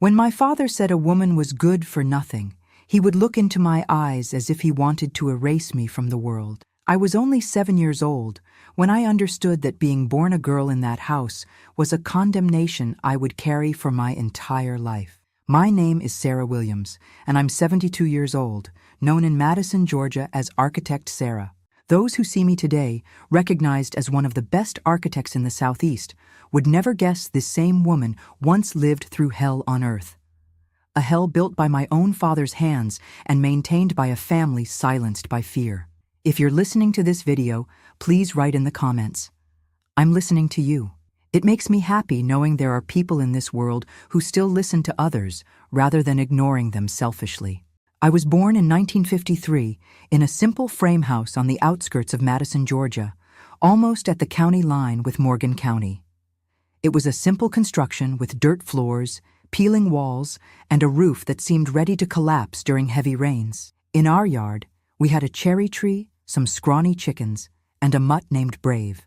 When my father said a woman was good for nothing, he would look into my eyes as if he wanted to erase me from the world. I was only 7 years old when I understood that being born a girl in that house was a condemnation I would carry for my entire life. My name is Sarah Williams, and I'm 72 years old, known in Madison, Georgia as Architect Sarah. Those who see me today, recognized as one of the best architects in the Southeast, would never guess this same woman once lived through hell on earth. A hell built by my own father's hands and maintained by a family silenced by fear. If you're listening to this video, please write in the comments. I'm listening to you. It makes me happy knowing there are people in this world who still listen to others rather than ignoring them selfishly. I was born in 1953 in a simple frame house on the outskirts of Madison, Georgia, almost at the county line with Morgan County. It was a simple construction with dirt floors, peeling walls, and a roof that seemed ready to collapse during heavy rains. In our yard, we had a cherry tree, some scrawny chickens, and a mutt named Brave,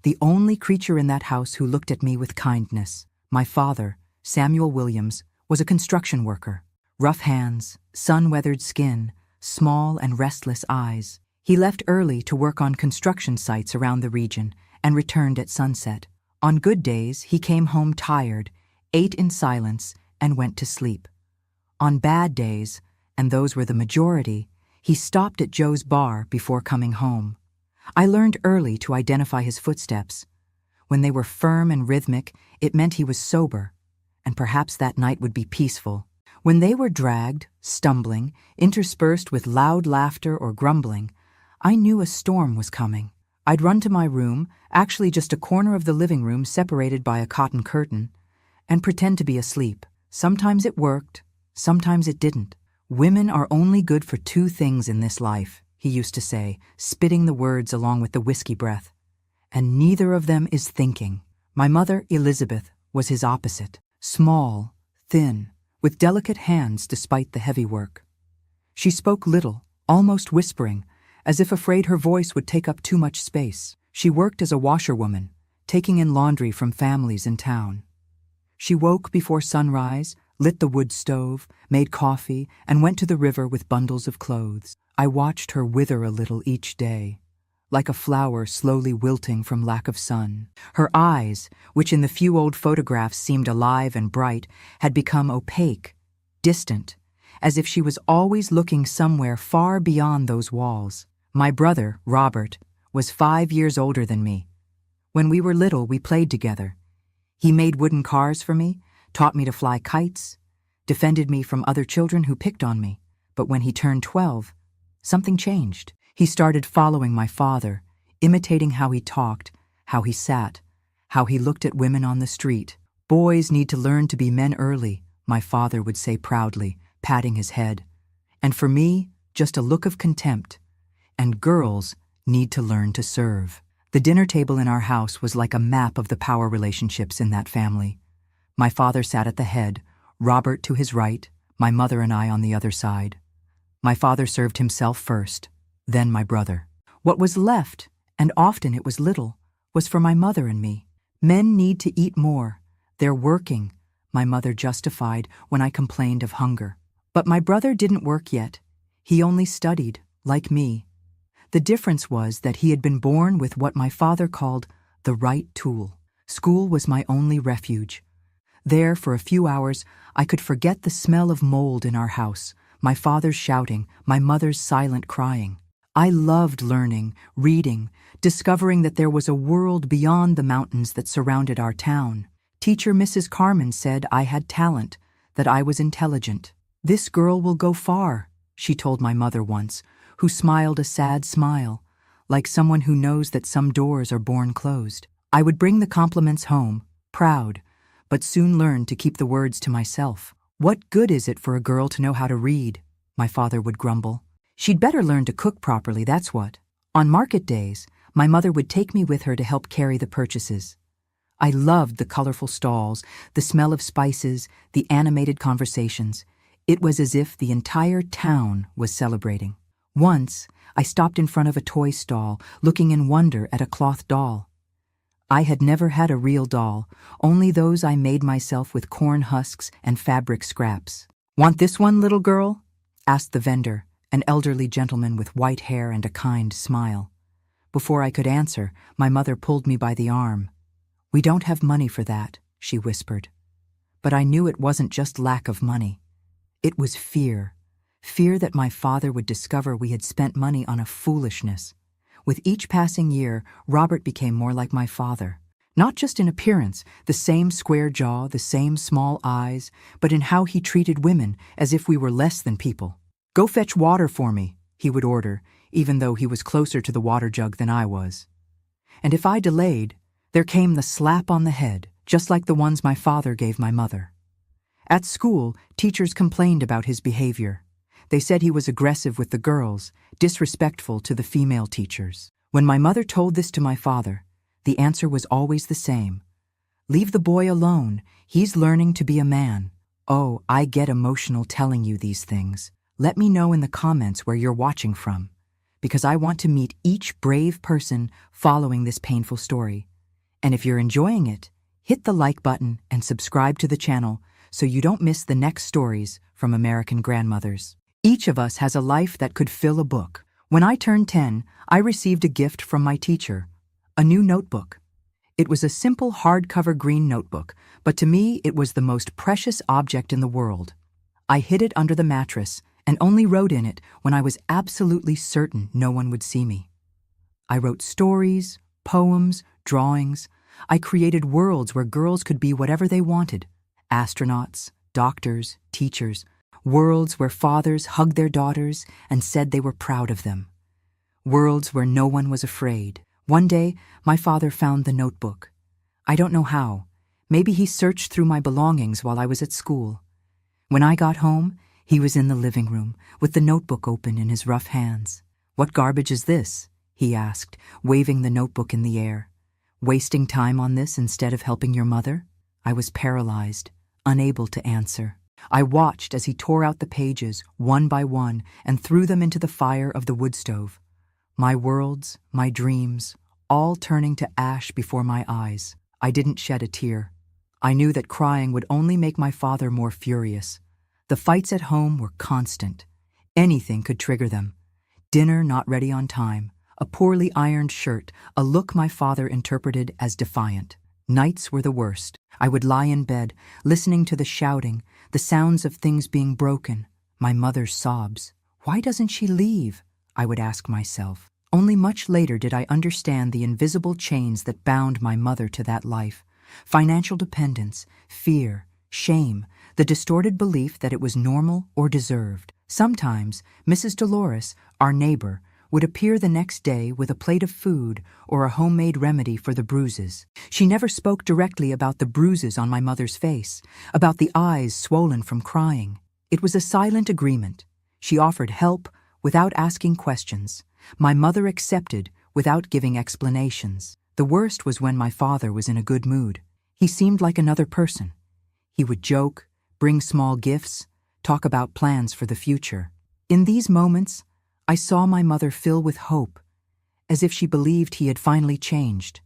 the only creature in that house who looked at me with kindness. My father, Samuel Williams, was a construction worker. Rough hands, sun-weathered skin, small and restless eyes. He left early to work on construction sites around the region and returned at sunset. On good days, he came home tired, ate in silence, and went to sleep. On bad days, and those were the majority, he stopped at Joe's bar before coming home. I learned early to identify his footsteps. When they were firm and rhythmic, it meant he was sober, and perhaps that night would be peaceful. When they were dragged, stumbling, interspersed with loud laughter or grumbling, I knew a storm was coming. I'd run to my room, actually just a corner of the living room separated by a cotton curtain, and pretend to be asleep. Sometimes it worked, sometimes it didn't. Women are only good for 2 things in this life, he used to say, spitting the words along with the whiskey breath. And neither of them is thinking. My mother, Elizabeth, was his opposite. Small, thin, with delicate hands despite the heavy work. She spoke little, almost whispering, as if afraid her voice would take up too much space. She worked as a washerwoman, taking in laundry from families in town. She woke before sunrise, lit the wood stove, made coffee, and went to the river with bundles of clothes. I watched her wither a little each day, like a flower slowly wilting from lack of sun. Her eyes, which in the few old photographs seemed alive and bright, had become opaque, distant, as if she was always looking somewhere far beyond those walls. My brother, Robert, was 5 years older than me. When we were little, we played together. He made wooden cars for me, taught me to fly kites, defended me from other children who picked on me. But when he turned 12, something changed. He started following my father, imitating how he talked, how he sat, how he looked at women on the street. Boys need to learn to be men early, my father would say proudly, patting his head. And for me, just a look of contempt. And girls need to learn to serve. The dinner table in our house was like a map of the power relationships in that family. My father sat at the head, Robert to his right, my mother and I on the other side. My father served himself first, then my brother. What was left, and often it was little, was for my mother and me. Men need to eat more. They're working, my mother justified when I complained of hunger. But my brother didn't work yet. He only studied, like me. The difference was that he had been born with what my father called the right tool. School was my only refuge. There, for a few hours, I could forget the smell of mold in our house, my father's shouting, my mother's silent crying. I loved learning, reading, discovering that there was a world beyond the mountains that surrounded our town. Teacher Mrs. Carmen said I had talent, that I was intelligent. "This girl will go far," she told my mother once, who smiled a sad smile, like someone who knows that some doors are born closed. I would bring the compliments home, proud, but soon learned to keep the words to myself. "What good is it for a girl to know how to read?" my father would grumble. "She'd better learn to cook properly, that's what." On market days, my mother would take me with her to help carry the purchases. I loved the colorful stalls, the smell of spices, the animated conversations. It was as if the entire town was celebrating. Once, I stopped in front of a toy stall, looking in wonder at a cloth doll. I had never had a real doll, only those I made myself with corn husks and fabric scraps. "Want this one, little girl?" asked the vendor, an elderly gentleman with white hair and a kind smile. Before I could answer, my mother pulled me by the arm. "We don't have money for that," she whispered. But I knew it wasn't just lack of money. It was fear. Fear that my father would discover we had spent money on a foolishness. With each passing year, Robert became more like my father. Not just in appearance, the same square jaw, the same small eyes, but in how he treated women as if we were less than people. "Go fetch water for me," he would order, even though he was closer to the water jug than I was. And if I delayed, there came the slap on the head, just like the ones my father gave my mother. At school, teachers complained about his behavior. They said he was aggressive with the girls, disrespectful to the female teachers. When my mother told this to my father, the answer was always the same. "Leave the boy alone. He's learning to be a man." Oh, I get emotional telling you these things. Let me know in the comments where you're watching from, because I want to meet each brave person following this painful story. And if you're enjoying it, hit the like button and subscribe to the channel so you don't miss the next stories from American grandmothers. Each of us has a life that could fill a book. When I turned 10, I received a gift from my teacher, a new notebook. It was a simple hardcover green notebook, but to me it was the most precious object in the world. I hid it under the mattress and only wrote in it when I was absolutely certain no one would see me. I wrote stories, poems, drawings. I created worlds where girls could be whatever they wanted. Astronauts, doctors, teachers. Worlds where fathers hugged their daughters and said they were proud of them. Worlds where no one was afraid. One day, my father found the notebook. I don't know how. Maybe he searched through my belongings while I was at school. When I got home, he was in the living room, with the notebook open in his rough hands. "What garbage is this?" he asked, waving the notebook in the air. "Wasting time on this instead of helping your mother?" I was paralyzed, unable to answer. I watched as he tore out the pages, one by one, and threw them into the fire of the wood stove. My worlds, my dreams, all turning to ash before my eyes. I didn't shed a tear. I knew that crying would only make my father more furious. The fights at home were constant. Anything could trigger them. Dinner not ready on time, a poorly ironed shirt, a look my father interpreted as defiant. Nights were the worst. I would lie in bed, listening to the shouting, the sounds of things being broken, my mother's sobs. "Why doesn't she leave?" I would ask myself. Only much later did I understand the invisible chains that bound my mother to that life. Financial dependence, fear, shame, the distorted belief that it was normal or deserved. Sometimes, Mrs. Dolores, our neighbor, would appear the next day with a plate of food or a homemade remedy for the bruises. She never spoke directly about the bruises on my mother's face, about the eyes swollen from crying. It was a silent agreement. She offered help without asking questions. My mother accepted without giving explanations. The worst was when my father was in a good mood. He seemed like another person. He would joke, bring small gifts, talk about plans for the future. In these moments, I saw my mother fill with hope, as if she believed he had finally changed.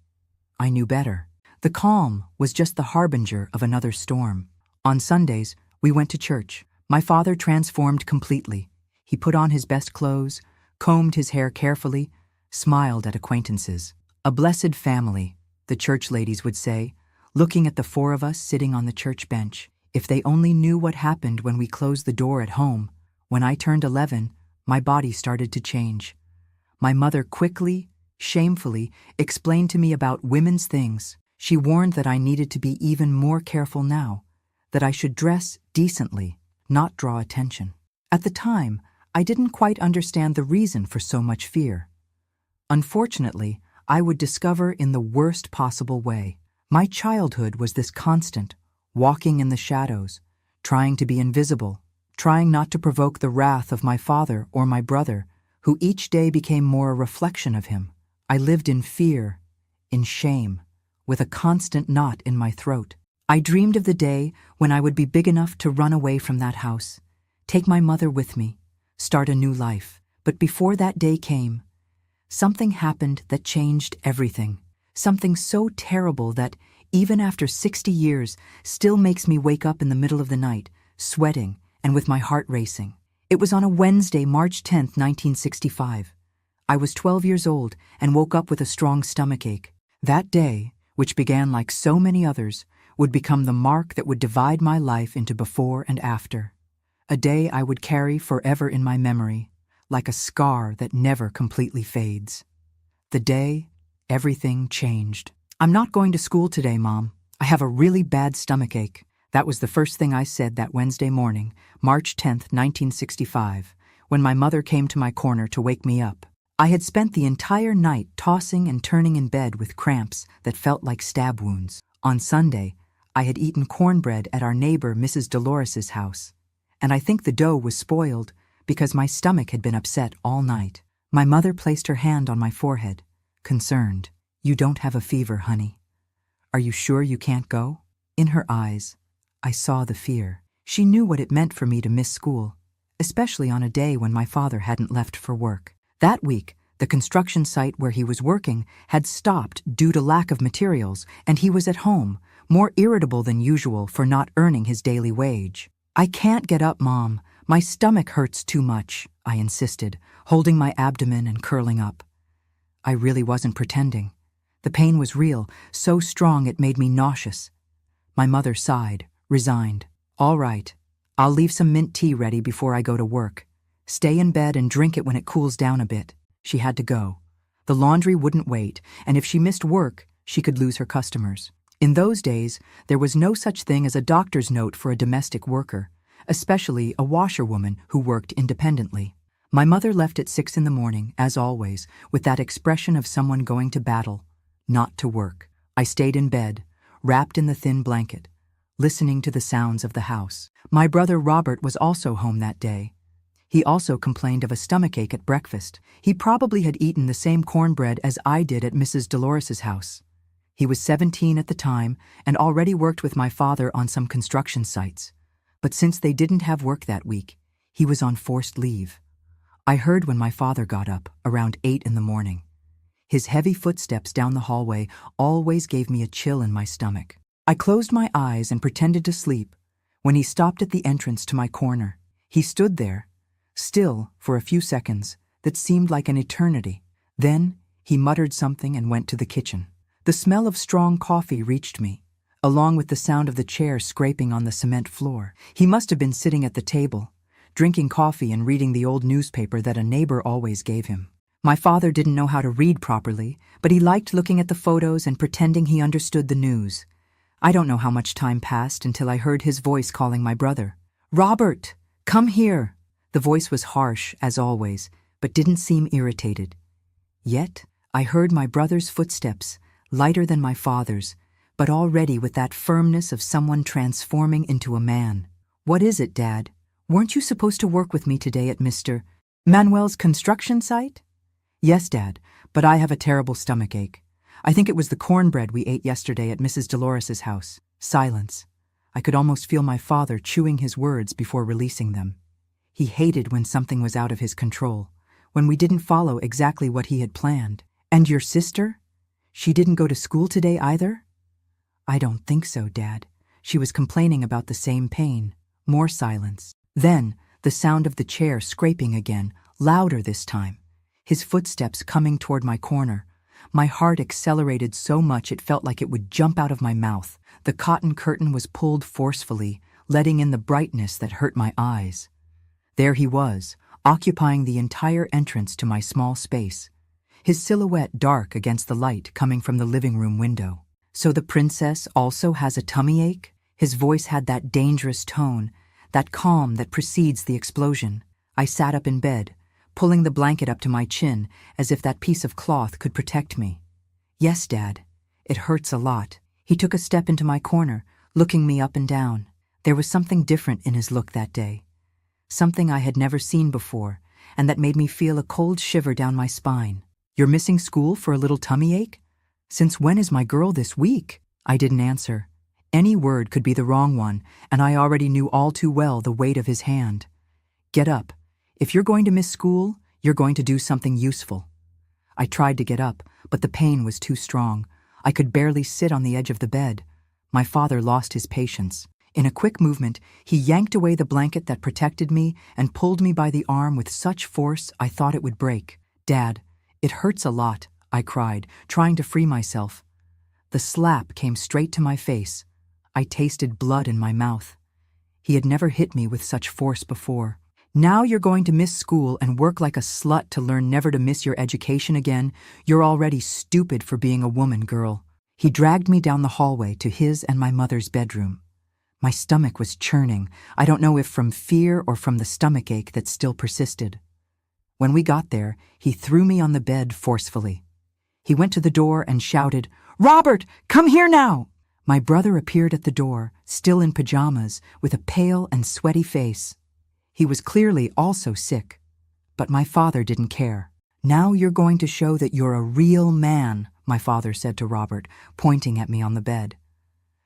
I knew better. The calm was just the harbinger of another storm. On Sundays, we went to church. My father transformed completely. He put on his best clothes, combed his hair carefully, smiled at acquaintances. "A blessed family," the church ladies would say, looking at the four of us sitting on the church bench. If they only knew what happened when we closed the door at home. When I turned 11, my body started to change. My mother quickly, shamefully, explained to me about women's things. She warned that I needed to be even more careful now, that I should dress decently, not draw attention. At the time, I didn't quite understand the reason for so much fear. Unfortunately, I would discover in the worst possible way. My childhood was this constant, walking in the shadows, trying to be invisible, trying not to provoke the wrath of my father or my brother, who each day became more a reflection of him. I lived in fear, in shame, with a constant knot in my throat. I dreamed of the day when I would be big enough to run away from that house, take my mother with me, start a new life. But before that day came, something happened that changed everything. Something so terrible that, even after 60 years, still makes me wake up in the middle of the night, sweating and with my heart racing. It was on a Wednesday, March 10th, 1965. I was 12 years old and woke up with a strong stomachache. That day, which began like so many others, would become the mark that would divide my life into before and after. A day I would carry forever in my memory, like a scar that never completely fades. The day everything changed. "I'm not going to school today, Mom. I have a really bad stomachache." That was the first thing I said that Wednesday morning, March 10th, 1965, when my mother came to my corner to wake me up. I had spent the entire night tossing and turning in bed with cramps that felt like stab wounds. On Sunday, I had eaten cornbread at our neighbor Mrs. Dolores's house, and I think the dough was spoiled because my stomach had been upset all night. My mother placed her hand on my forehead, concerned. "You don't have a fever, honey. Are you sure you can't go?" In her eyes, I saw the fear. She knew what it meant for me to miss school, especially on a day when my father hadn't left for work. That week, the construction site where he was working had stopped due to lack of materials, and he was at home, more irritable than usual for not earning his daily wage. "I can't get up, Mom. My stomach hurts too much," I insisted, holding my abdomen and curling up. I really wasn't pretending. The pain was real, so strong it made me nauseous. My mother sighed, resigned. "All right, I'll leave some mint tea ready before I go to work. Stay in bed and drink it when it cools down a bit." She had to go. The laundry wouldn't wait, and if she missed work, she could lose her customers. In those days, there was no such thing as a doctor's note for a domestic worker, especially a washerwoman who worked independently. My mother left at 6 in the morning, as always, with that expression of someone going to battle, not to work. I stayed in bed, wrapped in the thin blanket, listening to the sounds of the house. My brother Robert was also home that day. He also complained of a stomachache at breakfast. He probably had eaten the same cornbread as I did at Mrs. Dolores's house. He was 17 at the time and already worked with my father on some construction sites. But since they didn't have work that week, he was on forced leave. I heard when my father got up, around 8 in the morning. His heavy footsteps down the hallway always gave me a chill in my stomach. I closed my eyes and pretended to sleep when he stopped at the entrance to my corner. He stood there, still for a few seconds that seemed like an eternity. Then he muttered something and went to the kitchen. The smell of strong coffee reached me, along with the sound of the chair scraping on the cement floor. He must have been sitting at the table, drinking coffee and reading the old newspaper that a neighbor always gave him. My father didn't know how to read properly, but he liked looking at the photos and pretending he understood the news. I don't know how much time passed until I heard his voice calling my brother. "Robert, come here." The voice was harsh, as always, but didn't seem irritated. Yet, I heard my brother's footsteps, lighter than my father's, but already with that firmness of someone transforming into a man. "What is it, Dad? Weren't you supposed to work with me today at Mr. Manuel's construction site?" "Yes, Dad, but I have a terrible stomachache. I think it was the cornbread we ate yesterday at Mrs. Dolores's house." Silence. I could almost feel my father chewing his words before releasing them. He hated when something was out of his control, when we didn't follow exactly what he had planned. "And your sister? She didn't go to school today either?" "I don't think so, Dad. She was complaining about the same pain." More silence. Then, the sound of the chair scraping again, louder this time. His footsteps coming toward my corner. My heart accelerated so much it felt like it would jump out of my mouth. The cotton curtain was pulled forcefully, letting in the brightness that hurt my eyes. There he was, occupying the entire entrance to my small space, his silhouette dark against the light coming from the living room window. "So the princess also has a tummy ache?" His voice had that dangerous tone, that calm that precedes the explosion. I sat up in bed, pulling the blanket up to my chin as if that piece of cloth could protect me. "Yes, Dad. It hurts a lot." He took a step into my corner, looking me up and down. There was something different in his look that day. Something I had never seen before, and that made me feel a cold shiver down my spine. "You're missing school for a little tummy ache? Since when is my girl this weak?" I didn't answer. Any word could be the wrong one, and I already knew all too well the weight of his hand. "Get up. If you're going to miss school, you're going to do something useful." I tried to get up, but the pain was too strong. I could barely sit on the edge of the bed. My father lost his patience. In a quick movement, he yanked away the blanket that protected me and pulled me by the arm with such force I thought it would break. "Dad, it hurts a lot," I cried, trying to free myself. The slap came straight to my face. I tasted blood in my mouth. He had never hit me with such force before. "Now you're going to miss school and work like a slut to learn never to miss your education again. You're already stupid for being a woman, girl." He dragged me down the hallway to his and my mother's bedroom. My stomach was churning. I don't know if from fear or from the stomachache that still persisted. When we got there, he threw me on the bed forcefully. He went to the door and shouted, "Robert, come here now!" My brother appeared at the door, still in pajamas, with a pale and sweaty face. He was clearly also sick, but my father didn't care. "Now you're going to show that you're a real man," my father said to Robert, pointing at me on the bed.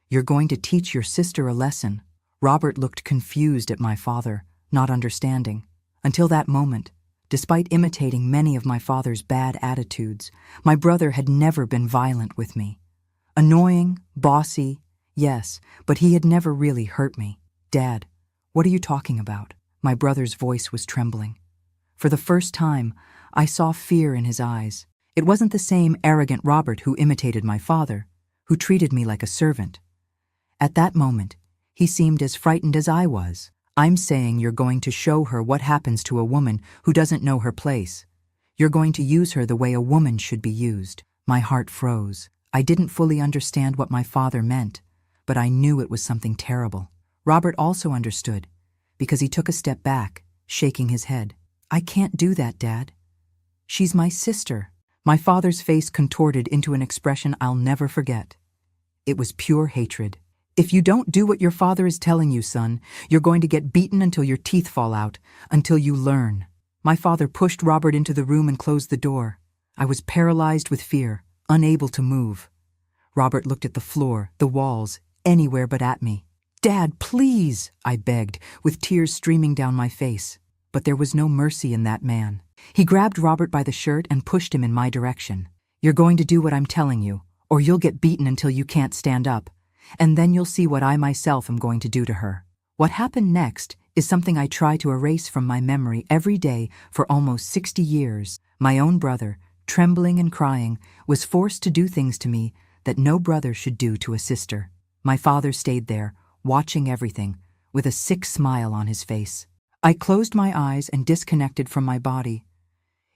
"You're going to teach your sister a lesson." Robert looked confused at my father, not understanding. Until that moment, despite imitating many of my father's bad attitudes, my brother had never been violent with me. Annoying, bossy, yes, but he had never really hurt me. "Dad, what are you talking about?" My brother's voice was trembling. For the first time, I saw fear in his eyes. It wasn't the same arrogant Robert who imitated my father, who treated me like a servant. At that moment, he seemed as frightened as I was. "I'm saying you're going to show her what happens to a woman who doesn't know her place. You're going to use her the way a woman should be used." My heart froze. I didn't fully understand what my father meant, but I knew it was something terrible. Robert also understood, because he took a step back, shaking his head. "I can't do that, Dad. She's my sister." My father's face contorted into an expression I'll never forget. It was pure hatred. "If you don't do what your father is telling you, son, you're going to get beaten until your teeth fall out, until you learn." My father pushed Robert into the room and closed the door. I was paralyzed with fear, unable to move. Robert looked at the floor, the walls, anywhere but at me. "Dad, please," I begged, with tears streaming down my face. But there was no mercy in that man. He grabbed Robert by the shirt and pushed him in my direction. "You're going to do what I'm telling you, or you'll get beaten until you can't stand up. And then you'll see what I myself am going to do to her." What happened next is something I try to erase from my memory every day for almost 60 years. My own brother, trembling and crying, was forced to do things to me that no brother should do to a sister. My father stayed there, watching everything, with a sick smile on his face. I closed my eyes and disconnected from my body.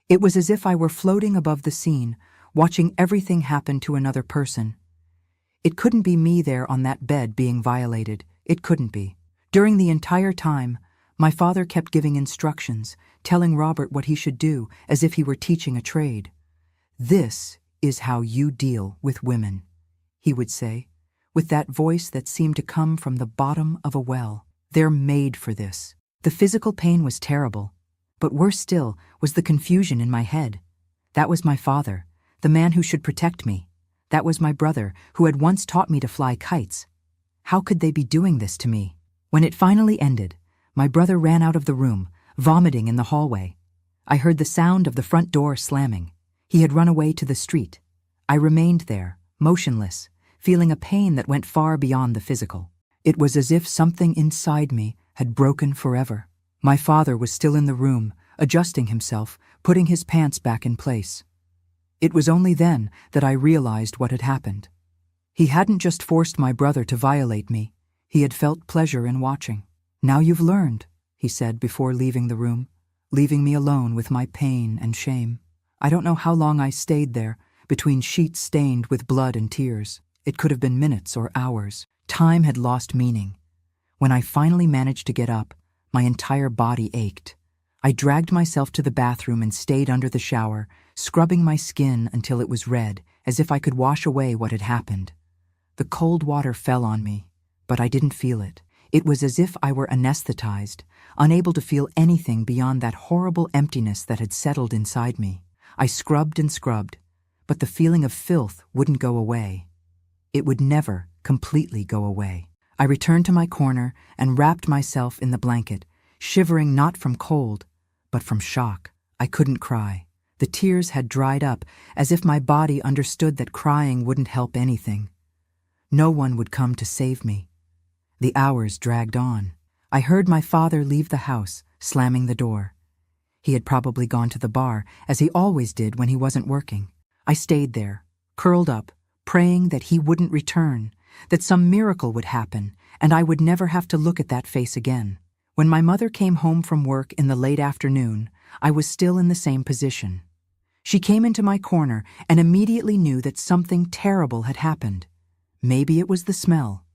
It was as if I were floating above the scene, watching everything happen to another person. It couldn't be me there on that bed being violated. It couldn't be. During the entire time, my father kept giving instructions, telling Robert what he should do, as if he were teaching a trade. "This is how you deal with women," he would say, with that voice that seemed to come from the bottom of a well. "They're made for this." The physical pain was terrible, but worse still was the confusion in my head. That was my father, the man who should protect me. That was my brother, who had once taught me to fly kites. How could they be doing this to me? When it finally ended, my brother ran out of the room, vomiting in the hallway. I heard the sound of the front door slamming. He had run away to the street. I remained there, motionless, feeling a pain that went far beyond the physical. It was as if something inside me had broken forever. My father was still in the room, adjusting himself, putting his pants back in place. It was only then that I realized what had happened. He hadn't just forced my brother to violate me. He had felt pleasure in watching. "Now you've learned," he said before leaving the room, leaving me alone with my pain and shame. I don't know how long I stayed there, between sheets stained with blood and tears. It could have been minutes or hours. Time had lost meaning. When I finally managed to get up, my entire body ached. I dragged myself to the bathroom and stayed under the shower, scrubbing my skin until it was red, as if I could wash away what had happened. The cold water fell on me, but I didn't feel it. It was as if I were anesthetized, unable to feel anything beyond that horrible emptiness that had settled inside me. I scrubbed and scrubbed, but the feeling of filth wouldn't go away. It would never completely go away. I returned to my corner and wrapped myself in the blanket, shivering not from cold, but from shock. I couldn't cry. The tears had dried up, as if my body understood that crying wouldn't help anything. No one would come to save me. The hours dragged on. I heard my father leave the house, slamming the door. He had probably gone to the bar, as he always did when he wasn't working. I stayed there, curled up, praying that he wouldn't return, that some miracle would happen, and I would never have to look at that face again. When my mother came home from work in the late afternoon, I was still in the same position. She came into my corner and immediately knew that something terrible had happened. Maybe it was the smell.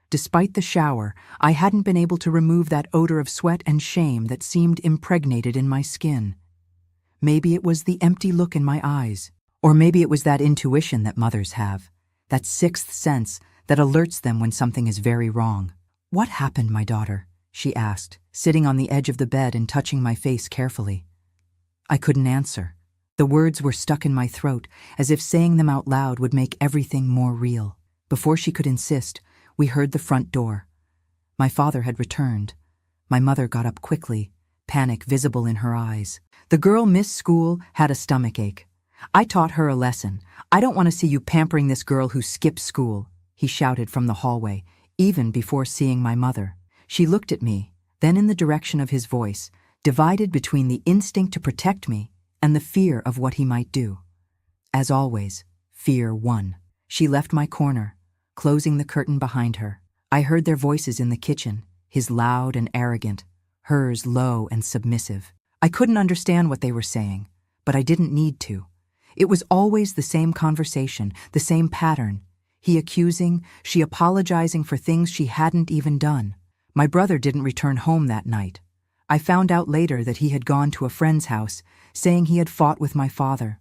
Despite the shower, I hadn't been able to remove that odor of sweat and shame that seemed impregnated in my skin. Maybe it was the empty look in my eyes. Or maybe it was that intuition that mothers have, that sixth sense that alerts them when something is very wrong. "What happened, my daughter?" she asked, sitting on the edge of the bed and touching my face carefully. I couldn't answer. The words were stuck in my throat, as if saying them out loud would make everything more real. Before she could insist, we heard the front door. My father had returned. My mother got up quickly, panic visible in her eyes. The girl missed school, had a stomachache. "I taught her a lesson. I don't want to see you pampering this girl who skipped school," he shouted from the hallway, even before seeing my mother. She looked at me, then in the direction of his voice, divided between the instinct to protect me and the fear of what he might do. As always, fear won. She left my corner, closing the curtain behind her. I heard their voices in the kitchen, his loud and arrogant, hers low and submissive. I couldn't understand what they were saying, but I didn't need to. It was always the same conversation, the same pattern. He accusing, she apologizing for things she hadn't even done. My brother didn't return home that night. I found out later that he had gone to a friend's house, saying he had fought with my father.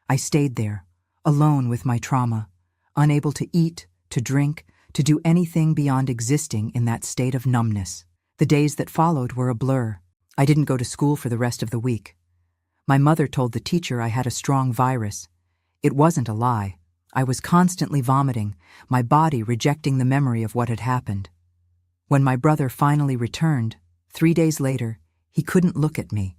I stayed there, alone with my trauma, unable to eat, to drink, to do anything beyond existing in that state of numbness. The days that followed were a blur. I didn't go to school for the rest of the week. My mother told the teacher I had a strong virus. It wasn't a lie. I was constantly vomiting, my body rejecting the memory of what had happened. When my brother finally returned, 3 days later, he couldn't look at me.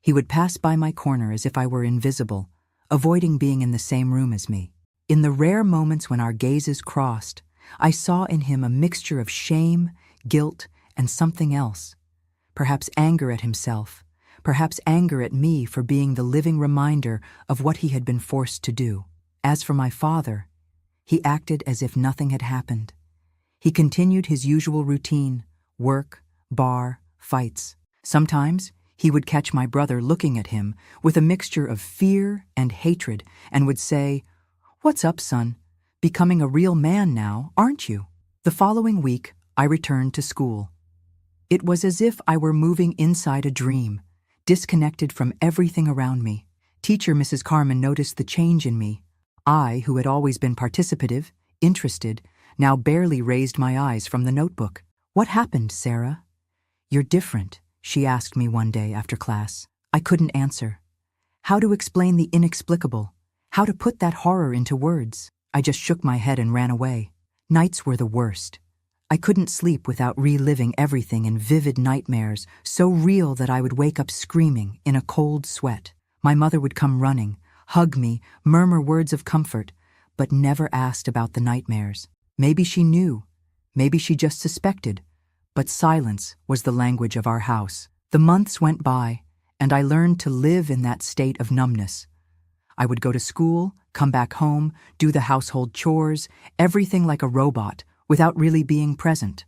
He would pass by my corner as if I were invisible, avoiding being in the same room as me. In the rare moments when our gazes crossed, I saw in him a mixture of shame, guilt, and something else. Perhaps anger at himself, perhaps anger at me for being the living reminder of what he had been forced to do. As for my father, he acted as if nothing had happened. He continued his usual routine: work, bar, fights. Sometimes he would catch my brother looking at him with a mixture of fear and hatred and would say, "What's up, son? Becoming a real man now, aren't you?" The following week, I returned to school. It was as if I were moving inside a dream, disconnected from everything around me. Teacher Mrs. Carmen noticed the change in me. I, who had always been participative, interested, now barely raised my eyes from the notebook. "What happened, Sarah?" "You're different," she asked me one day after class. I couldn't answer. How to explain the inexplicable? How to put that horror into words? I just shook my head and ran away. Nights were the worst. I couldn't sleep without reliving everything in vivid nightmares, so real that I would wake up screaming in a cold sweat. My mother would come running, hug me, murmur words of comfort, but never asked about the nightmares. Maybe she knew, maybe she just suspected, but silence was the language of our house. The months went by, and I learned to live in that state of numbness. I would go to school, come back home, do the household chores, everything like a robot, without really being present.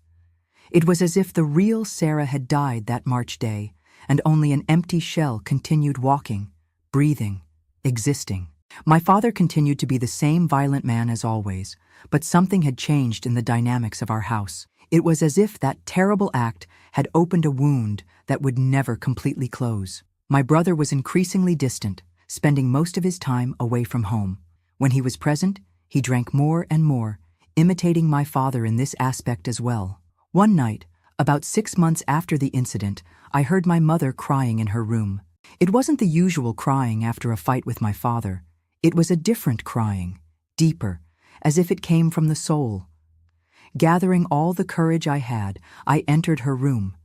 It was as if the real Sarah had died that March day, and only an empty shell continued walking, breathing, existing. My father continued to be the same violent man as always, but something had changed in the dynamics of our house. It was as if that terrible act had opened a wound that would never completely close. My brother was increasingly distant, spending most of his time away from home. When he was present, he drank more and more, imitating my father in this aspect as well. One night, about 6 months after the incident, I heard my mother crying in her room. It wasn't the usual crying after a fight with my father. It was a different crying, deeper, as if it came from the soul. Gathering all the courage I had, I entered her room.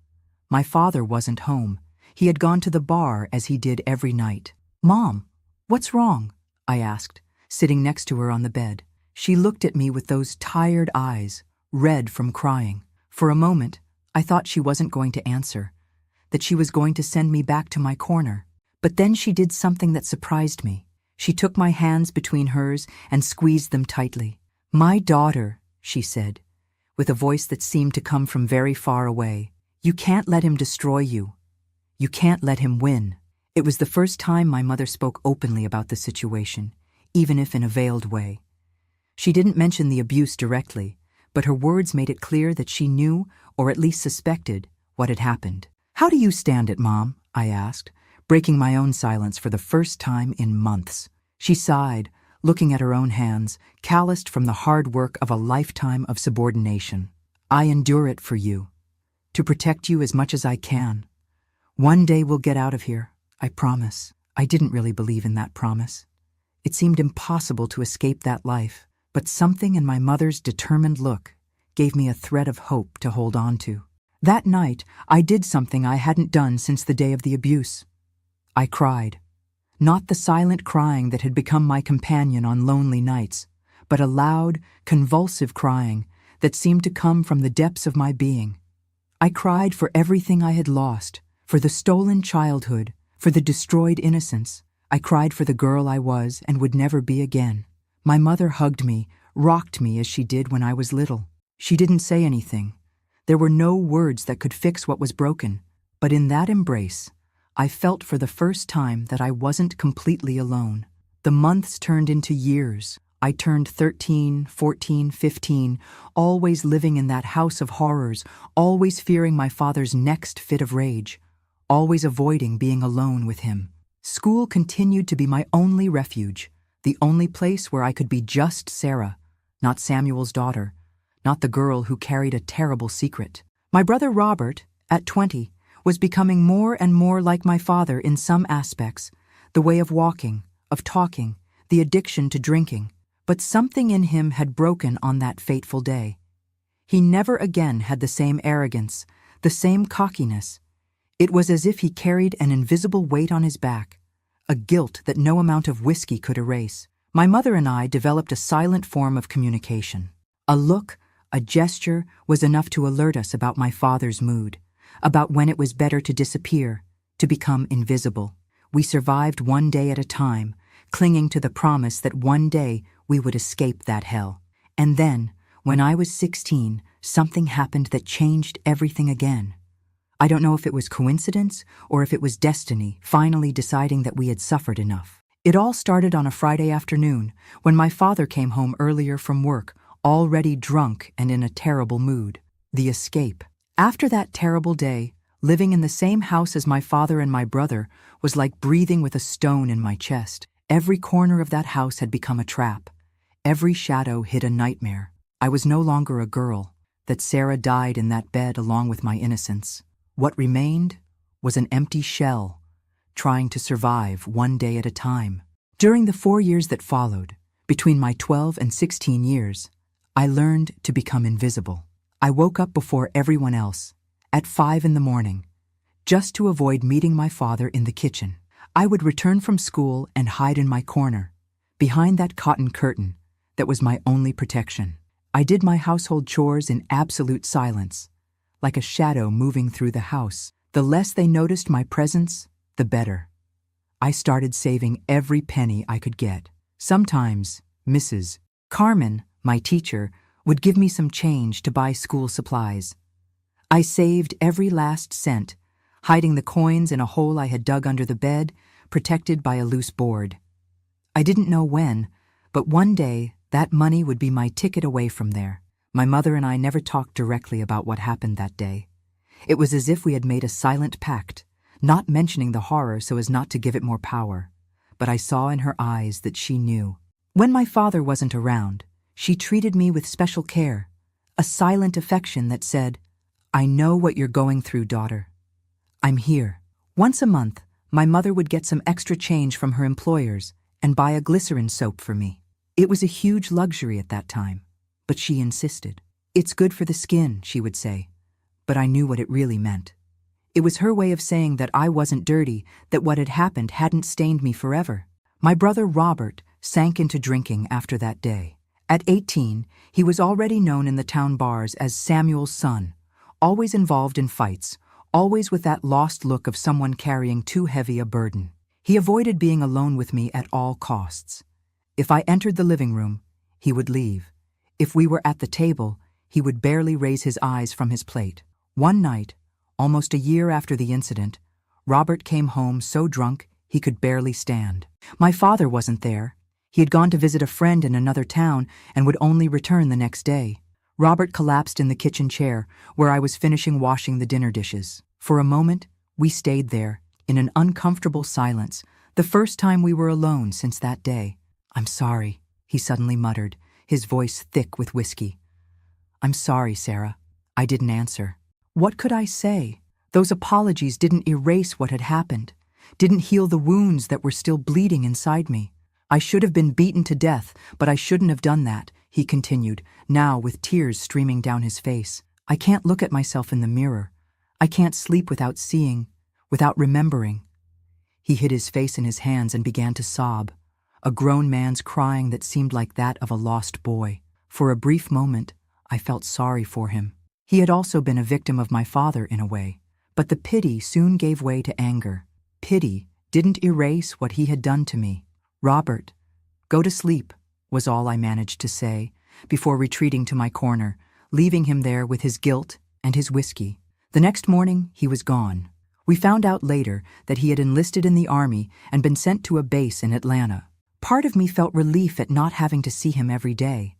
My father wasn't home. He had gone to the bar as he did every night. "Mom, what's wrong?" I asked, sitting next to her on the bed. She looked at me with those tired eyes, red from crying. For a moment, I thought she wasn't going to answer, that she was going to send me back to my corner. But then she did something that surprised me. She took my hands between hers and squeezed them tightly. "My daughter," she said, with a voice that seemed to come from very far away. "You can't let him destroy you. You can't let him win." It was the first time my mother spoke openly about the situation, even if in a veiled way. She didn't mention the abuse directly, but her words made it clear that she knew, or at least suspected, what had happened. "How do you stand it, Mom?" I asked, breaking my own silence for the first time in months. She sighed, looking at her own hands, calloused from the hard work of a lifetime of subordination. "I endure it for you, to protect you as much as I can. One day we'll get out of here, I promise." I didn't really believe in that promise. It seemed impossible to escape that life, but something in my mother's determined look gave me a thread of hope to hold on to. That night, I did something I hadn't done since the day of the abuse. I cried. Not the silent crying that had become my companion on lonely nights, but a loud, convulsive crying that seemed to come from the depths of my being. I cried for everything I had lost, for the stolen childhood, for the destroyed innocence. I cried for the girl I was and would never be again. My mother hugged me, rocked me as she did when I was little. She didn't say anything. There were no words that could fix what was broken, but in that embrace, I felt for the first time that I wasn't completely alone. The months turned into years. I turned 13, 14, 15, always living in that house of horrors, always fearing my father's next fit of rage, always avoiding being alone with him. School continued to be my only refuge, the only place where I could be just Sarah, not Samuel's daughter, not the girl who carried a terrible secret. My brother Robert, at 20, was becoming more and more like my father in some aspects, the way of walking, of talking, the addiction to drinking. But something in him had broken on that fateful day. He never again had the same arrogance, the same cockiness. It was as if he carried an invisible weight on his back, a guilt that no amount of whiskey could erase. My mother and I developed a silent form of communication. A look, a gesture was enough to alert us about my father's mood, about when it was better to disappear, to become invisible. We survived one day at a time, clinging to the promise that one day we would escape that hell. And then, when I was 16, something happened that changed everything again. I don't know if it was coincidence or if it was destiny finally deciding that we had suffered enough. It all started on a Friday afternoon when my father came home earlier from work, already drunk and in a terrible mood. The escape. After that terrible day, living in the same house as my father and my brother was like breathing with a stone in my chest. Every corner of that house had become a trap. Every shadow hid a nightmare. I was no longer a girl, that Sarah died in that bed along with my innocence. What remained was an empty shell, trying to survive one day at a time. During the 4 years that followed, between my 12 and 16 years, I learned to become invisible. I woke up before everyone else, at 5 in the morning, just to avoid meeting my father in the kitchen. I would return from school and hide in my corner, behind that cotton curtain that was my only protection. I did my household chores in absolute silence, like a shadow moving through the house. The less they noticed my presence, the better. I started saving every penny I could get. Sometimes, Mrs. Carmen, my teacher, would give me some change to buy school supplies. I saved every last cent, hiding the coins in a hole I had dug under the bed, protected by a loose board. I didn't know when, but one day that money would be my ticket away from there. My mother and I never talked directly about what happened that day. It was as if we had made a silent pact, not mentioning the horror so as not to give it more power. But I saw in her eyes that she knew. When my father wasn't around, she treated me with special care, a silent affection that said, "I know what you're going through, daughter. I'm here." Once a month, my mother would get some extra change from her employers and buy a glycerin soap for me. It was a huge luxury at that time, but she insisted. "It's good for the skin," she would say, but I knew what it really meant. It was her way of saying that I wasn't dirty, that what had happened hadn't stained me forever. My brother Robert sank into drinking after that day. At 18, he was already known in the town bars as Samuel's son, always involved in fights, always with that lost look of someone carrying too heavy a burden. He avoided being alone with me at all costs. If I entered the living room, he would leave. If we were at the table, he would barely raise his eyes from his plate. One night, almost a year after the incident, Robert came home so drunk he could barely stand. My father wasn't there. He had gone to visit a friend in another town and would only return the next day. Robert collapsed in the kitchen chair where I was finishing washing the dinner dishes. For a moment, we stayed there, in an uncomfortable silence, the first time we were alone since that day. "I'm sorry," he suddenly muttered, his voice thick with whiskey. "I'm sorry, Sarah." I didn't answer. What could I say? Those apologies didn't erase what had happened, didn't heal the wounds that were still bleeding inside me. "I should have been beaten to death, but I shouldn't have done that," he continued, now with tears streaming down his face. "I can't look at myself in the mirror. I can't sleep without seeing, without remembering." He hid his face in his hands and began to sob, a grown man's crying that seemed like that of a lost boy. For a brief moment, I felt sorry for him. He had also been a victim of my father in a way, but the pity soon gave way to anger. Pity didn't erase what he had done to me. "Robert, go to sleep," was all I managed to say, before retreating to my corner, leaving him there with his guilt and his whiskey. The next morning, he was gone. We found out later that he had enlisted in the army and been sent to a base in Atlanta. Part of me felt relief at not having to see him every day,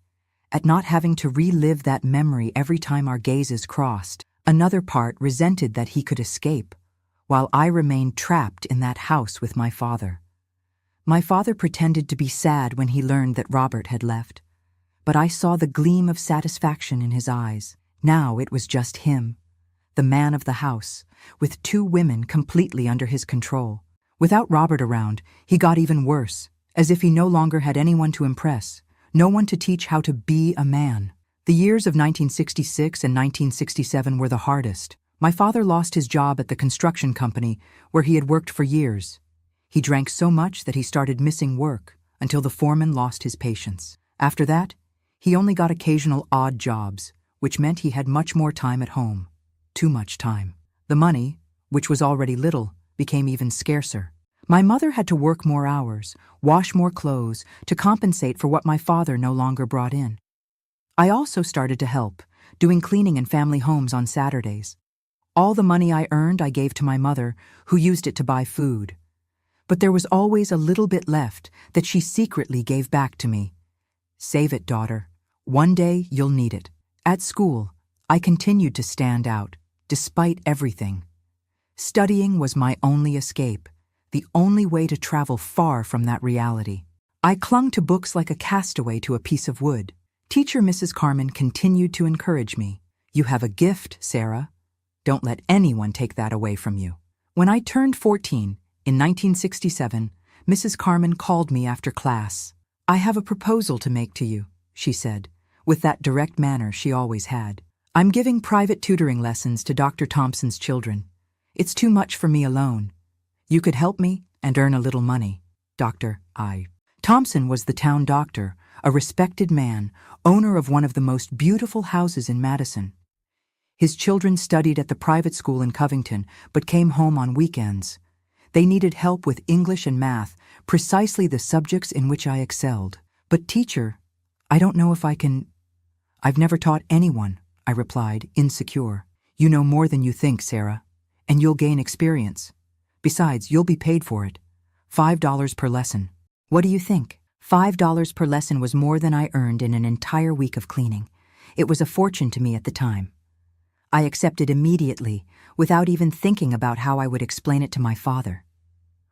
at not having to relive that memory every time our gazes crossed. Another part resented that he could escape, while I remained trapped in that house with my father. My father pretended to be sad when he learned that Robert had left, but I saw the gleam of satisfaction in his eyes. Now it was just him, the man of the house, with 2 women completely under his control. Without Robert around, he got even worse, as if he no longer had anyone to impress, no one to teach how to be a man. The years of 1966 and 1967 were the hardest. My father lost his job at the construction company where he had worked for years. He drank so much that he started missing work until the foreman lost his patience. After that, he only got occasional odd jobs, which meant he had much more time at home. Too much time. The money, which was already little, became even scarcer. My mother had to work more hours, wash more clothes, to compensate for what my father no longer brought in. I also started to help, doing cleaning in family homes on Saturdays. All the money I earned I gave to my mother, who used it to buy food. But there was always a little bit left that she secretly gave back to me. "Save it, daughter. One day you'll need it." At school, I continued to stand out, despite everything. Studying was my only escape, the only way to travel far from that reality. I clung to books like a castaway to a piece of wood. Teacher Mrs. Carmen continued to encourage me. "You have a gift, Sarah. Don't let anyone take that away from you." When I turned 14, in 1967, Mrs. Carmen called me after class. "I have a proposal to make to you," she said, with that direct manner she always had. "I'm giving private tutoring lessons to Dr. Thompson's children. It's too much for me alone. You could help me and earn a little money." Dr. Thompson was the town doctor, a respected man, owner of one of the most beautiful houses in Madison. His children studied at the private school in Covington, but came home on weekends. They needed help with English and math, precisely the subjects in which I excelled. "But teacher, I don't know if I can—" "I've never taught anyone," I replied, insecure. "You know more than you think, Sarah, and you'll gain experience. Besides, you'll be paid for it. $5 per lesson." What do you think? $5 per lesson was more than I earned in an entire week of cleaning. It was a fortune to me at the time. I accepted immediately, without even thinking about how I would explain it to my father.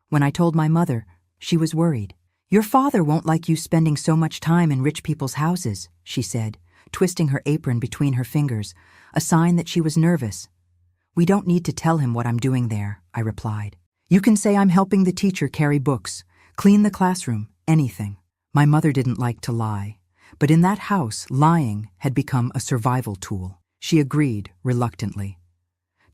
When I told my mother, she was worried. "Your father won't like you spending so much time in rich people's houses," she said, twisting her apron between her fingers, a sign that she was nervous. "We don't need to tell him what I'm doing there," I replied. "You can say I'm helping the teacher carry books, clean the classroom, anything." My mother didn't like to lie, but in that house, lying had become a survival tool. She agreed, reluctantly.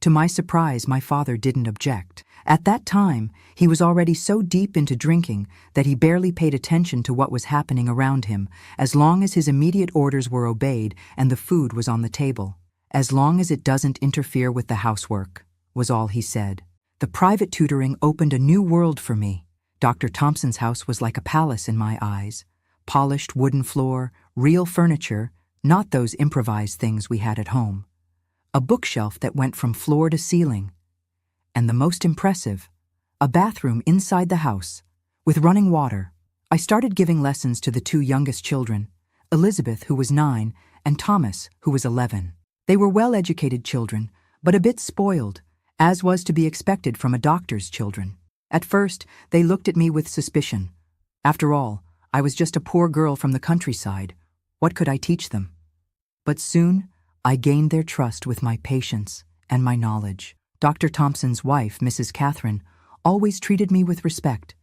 To my surprise, my father didn't object. At that time, he was already so deep into drinking that he barely paid attention to what was happening around him, as long as his immediate orders were obeyed and the food was on the table. "As long as it doesn't interfere with the housework," was all he said. The private tutoring opened a new world for me. Dr. Thompson's house was like a palace in my eyes. Polished wooden floor, real furniture, not those improvised things we had at home. A bookshelf that went from floor to ceiling. And the most impressive, a bathroom inside the house, with running water. I started giving lessons to the two youngest children, Elizabeth, who was 9, and Thomas, who was 11. They were well-educated children, but a bit spoiled, as was to be expected from a doctor's children. At first, they looked at me with suspicion. After all, I was just a poor girl from the countryside. What could I teach them? But soon, I gained their trust with my patience and my knowledge. Dr. Thompson's wife, Mrs. Catherine, always treated me with respect.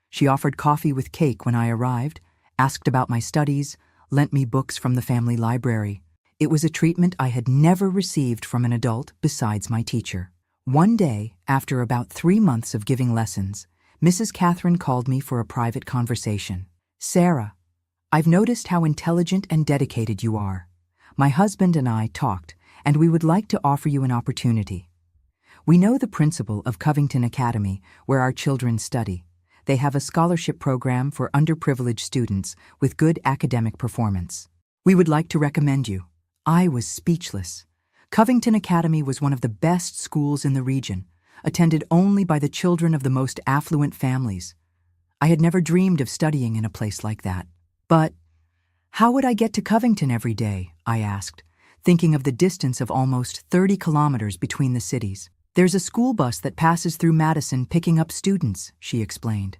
She offered coffee with cake when I arrived, asked about my studies, lent me books from the family library. It was a treatment I had never received from an adult besides my teacher. One day, after about 3 months of giving lessons, Mrs. Catherine called me for a private conversation. "Sarah, I've noticed how intelligent and dedicated you are. My husband and I talked, and we would like to offer you an opportunity. We know the principal of Covington Academy, where our children study. They have a scholarship program for underprivileged students with good academic performance. We would like to recommend you." I was speechless. Covington Academy was one of the best schools in the region, attended only by the children of the most affluent families. I had never dreamed of studying in a place like that. But how would I get to Covington every day? I asked, thinking of the distance of almost 30 kilometers between the cities. "There's a school bus that passes through Madison picking up students," she explained.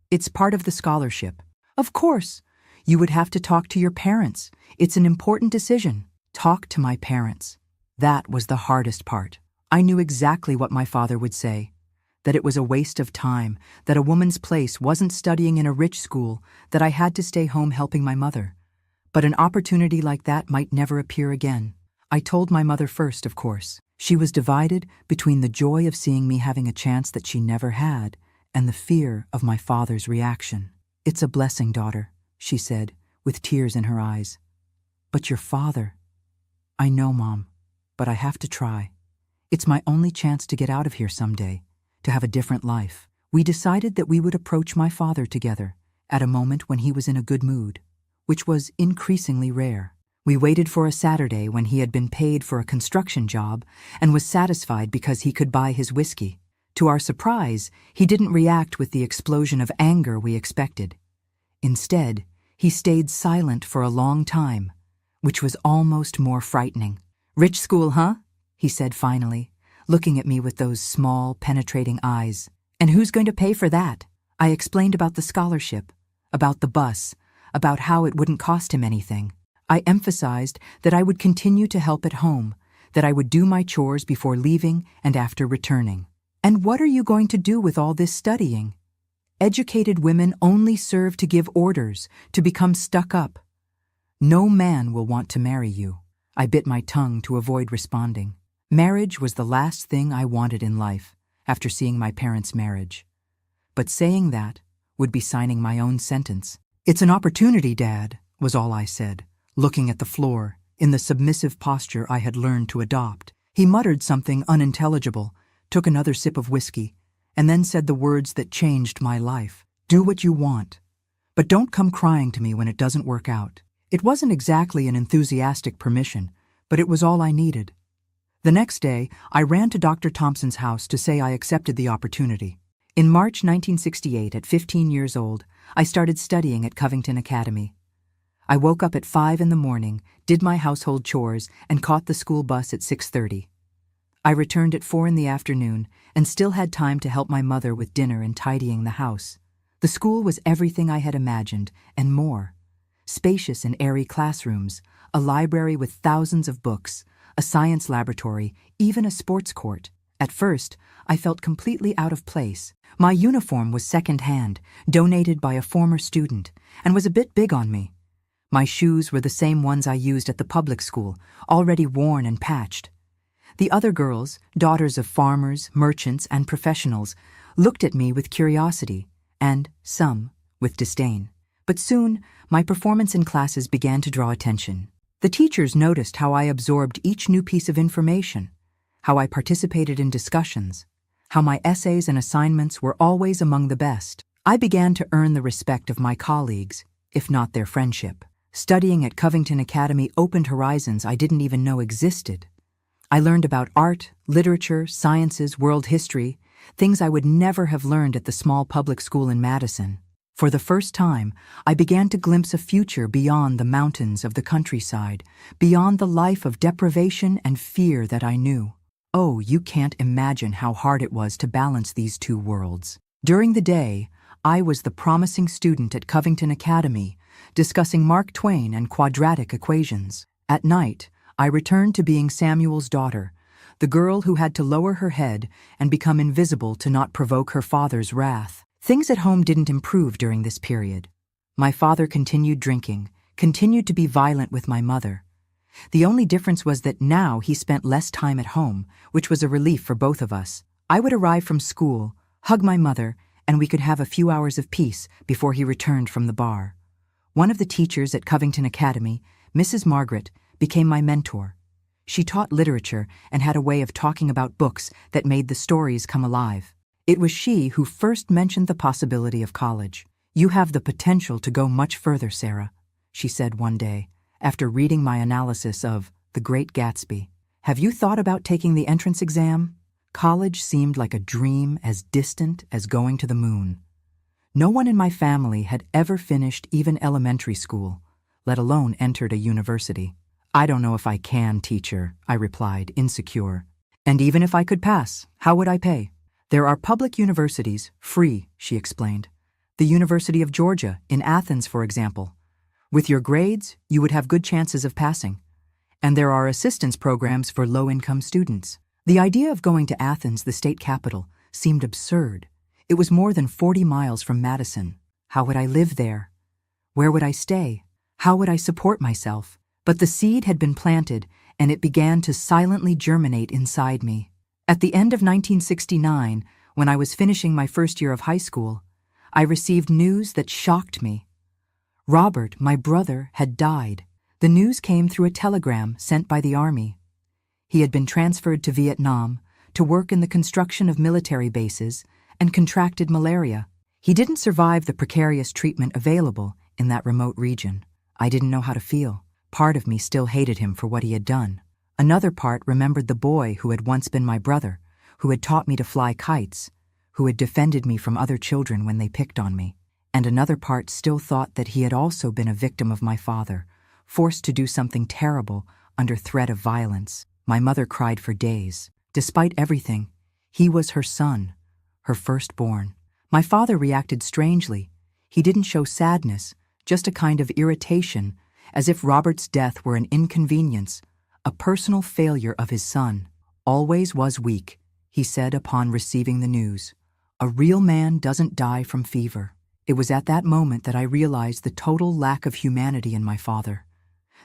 "It's part of the scholarship." "Of course. You would have to talk to your parents. It's an important decision." Talk to my parents. That was the hardest part. I knew exactly what my father would say, that it was a waste of time, that a woman's place wasn't studying in a rich school, that I had to stay home helping my mother. But an opportunity like that might never appear again. I told my mother first, of course. She was divided between the joy of seeing me having a chance that she never had and the fear of my father's reaction. "It's a blessing, daughter," she said, with tears in her eyes. "But your father—" "I know, Mom, but I have to try. It's my only chance to get out of here someday, to have a different life." We decided that we would approach my father together at a moment when he was in a good mood, which was increasingly rare. We waited for a Saturday when he had been paid for a construction job and was satisfied because he could buy his whiskey. To our surprise, he didn't react with the explosion of anger we expected. Instead, he stayed silent for a long time, which was almost more frightening. "Rich school, huh?" he said finally, looking at me with those small, penetrating eyes. "And who's going to pay for that?" I explained about the scholarship, about the bus, about how it wouldn't cost him anything. I emphasized that I would continue to help at home, that I would do my chores before leaving and after returning. "And what are you going to do with all this studying? Educated women only serve to give orders, to become stuck up. No man will want to marry you." I bit my tongue to avoid responding. Marriage was the last thing I wanted in life, after seeing my parents' marriage. But saying that would be signing my own sentence. "It's an opportunity, Dad," was all I said, looking at the floor, in the submissive posture I had learned to adopt. He muttered something unintelligible, took another sip of whiskey, and then said the words that changed my life. "Do what you want, but don't come crying to me when it doesn't work out." It wasn't exactly an enthusiastic permission, but it was all I needed. The next day, I ran to Dr. Thompson's house to say I accepted the opportunity. In March 1968, at 15 years old, I started studying at Covington Academy. I woke up at 5 in the morning, did my household chores, and caught the school bus at 6:30. I returned at 4 in the afternoon and still had time to help my mother with dinner and tidying the house. The school was everything I had imagined and more. Spacious and airy classrooms, a library with thousands of books, a science laboratory, even a sports court. At first, I felt completely out of place. My uniform was second-hand, donated by a former student, and was a bit big on me. My shoes were the same ones I used at the public school, already worn and patched. The other girls, daughters of farmers, merchants, and professionals, looked at me with curiosity, and, some, with disdain. But soon, my performance in classes began to draw attention. The teachers noticed how I absorbed each new piece of information, how I participated in discussions, how my essays and assignments were always among the best. I began to earn the respect of my colleagues, if not their friendship. Studying at Covington Academy opened horizons I didn't even know existed. I learned about art, literature, sciences, world history, things I would never have learned at the small public school in Madison. For the first time, I began to glimpse a future beyond the mountains of the countryside, beyond the life of deprivation and fear that I knew. Oh, you can't imagine how hard it was to balance these two worlds. During the day, I was the promising student at Covington Academy, discussing Mark Twain and quadratic equations. At night, I returned to being Samuel's daughter, the girl who had to lower her head and become invisible to not provoke her father's wrath. Things at home didn't improve during this period. My father continued drinking, continued to be violent with my mother. The only difference was that now he spent less time at home, which was a relief for both of us. I would arrive from school, hug my mother, and we could have a few hours of peace before he returned from the bar. One of the teachers at Covington Academy, Mrs. Margaret, became my mentor. She taught literature and had a way of talking about books that made the stories come alive. It was she who first mentioned the possibility of college. "You have the potential to go much further, Sarah," she said one day, after reading my analysis of The Great Gatsby. "Have you thought about taking the entrance exam?" College seemed like a dream as distant as going to the moon. No one in my family had ever finished even elementary school, let alone entered a university. "I don't know if I can, teacher," I replied, insecure. "And even if I could pass, how would I pay?" "There are public universities, free," she explained. "The University of Georgia, in Athens, for example. With your grades, you would have good chances of passing. And there are assistance programs for low-income students." The idea of going to Athens, the state capital, seemed absurd. It was more than 40 miles from Madison. How would I live there? Where would I stay? How would I support myself? But the seed had been planted, and it began to silently germinate inside me. At the end of 1969, when I was finishing my first year of high school, I received news that shocked me. Robert, my brother, had died. The news came through a telegram sent by the Army. He had been transferred to Vietnam to work in the construction of military bases and contracted malaria. He didn't survive the precarious treatment available in that remote region. I didn't know how to feel. Part of me still hated him for what he had done. Another part remembered the boy who had once been my brother, who had taught me to fly kites, who had defended me from other children when they picked on me. And another part still thought that he had also been a victim of my father, forced to do something terrible under threat of violence. My mother cried for days. Despite everything, he was her son, her firstborn. My father reacted strangely. He didn't show sadness, just a kind of irritation, as if Robert's death were an inconvenience, a personal failure of his son. "Always was weak," he said upon receiving the news. "A real man doesn't die from fever." It was at that moment that I realized the total lack of humanity in my father.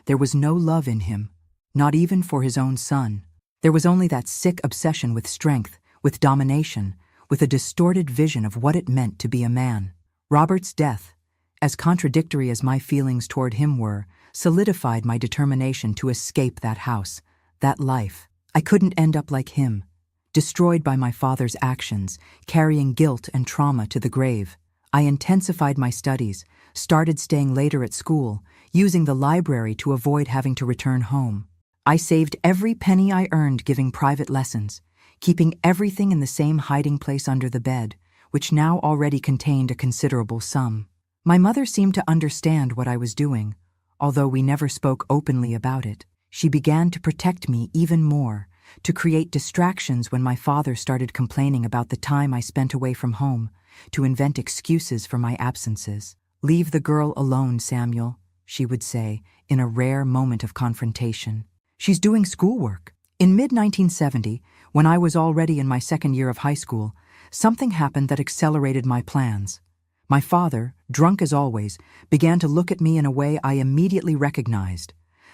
There was no love in him, not even for his own son. There was only that sick obsession with strength, with domination, with a distorted vision of what it meant to be a man. Robert's death, as contradictory as my feelings toward him were, solidified my determination to escape that house, that life. I couldn't end up like him, destroyed by my father's actions, carrying guilt and trauma to the grave. I intensified my studies, started staying later at school, using the library to avoid having to return home. I saved every penny I earned giving private lessons, keeping everything in the same hiding place under the bed, which now already contained a considerable sum. My mother seemed to understand what I was doing, although we never spoke openly about it. She began to protect me even more, to create distractions when my father started complaining about the time I spent away from home, to invent excuses for my absences. "Leave the girl alone, Samuel," she would say, in a rare moment of confrontation. "She's doing schoolwork." In mid-1970, when I was already in my second year of high school, something happened that accelerated my plans. My father, drunk as always, began to look at me in a way I immediately recognized.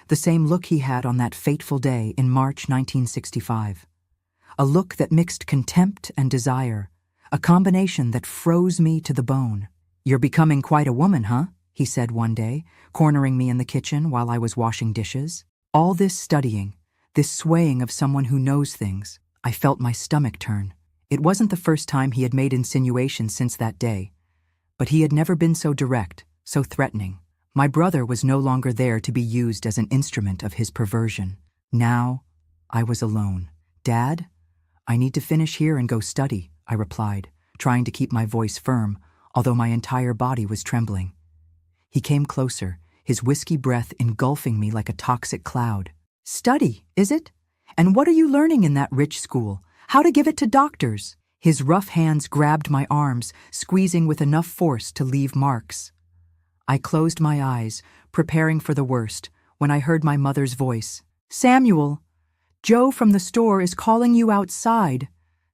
the same look he had on that fateful day in March 1965. A look that mixed contempt and desire, a combination that froze me to the bone. "You're becoming quite a woman, huh?" he said one day, cornering me in the kitchen while I was washing dishes. All this studying, this swaying of someone who knows things, I felt my stomach turn. It wasn't the first time he had made insinuations since that day, but he had never been so direct, so threatening. My brother was no longer there to be used as an instrument of his perversion. Now, I was alone. "Dad, I need to finish here and go study," I replied, trying to keep my voice firm, although my entire body was trembling. He came closer, his whiskey breath engulfing me like a toxic cloud. "Study, is it? And what are you learning in that rich school? How to give it to doctors?" His rough hands grabbed my arms, squeezing with enough force to leave marks. I closed my eyes, preparing for the worst, when I heard my mother's voice. "Samuel, Joe from the store is calling you outside.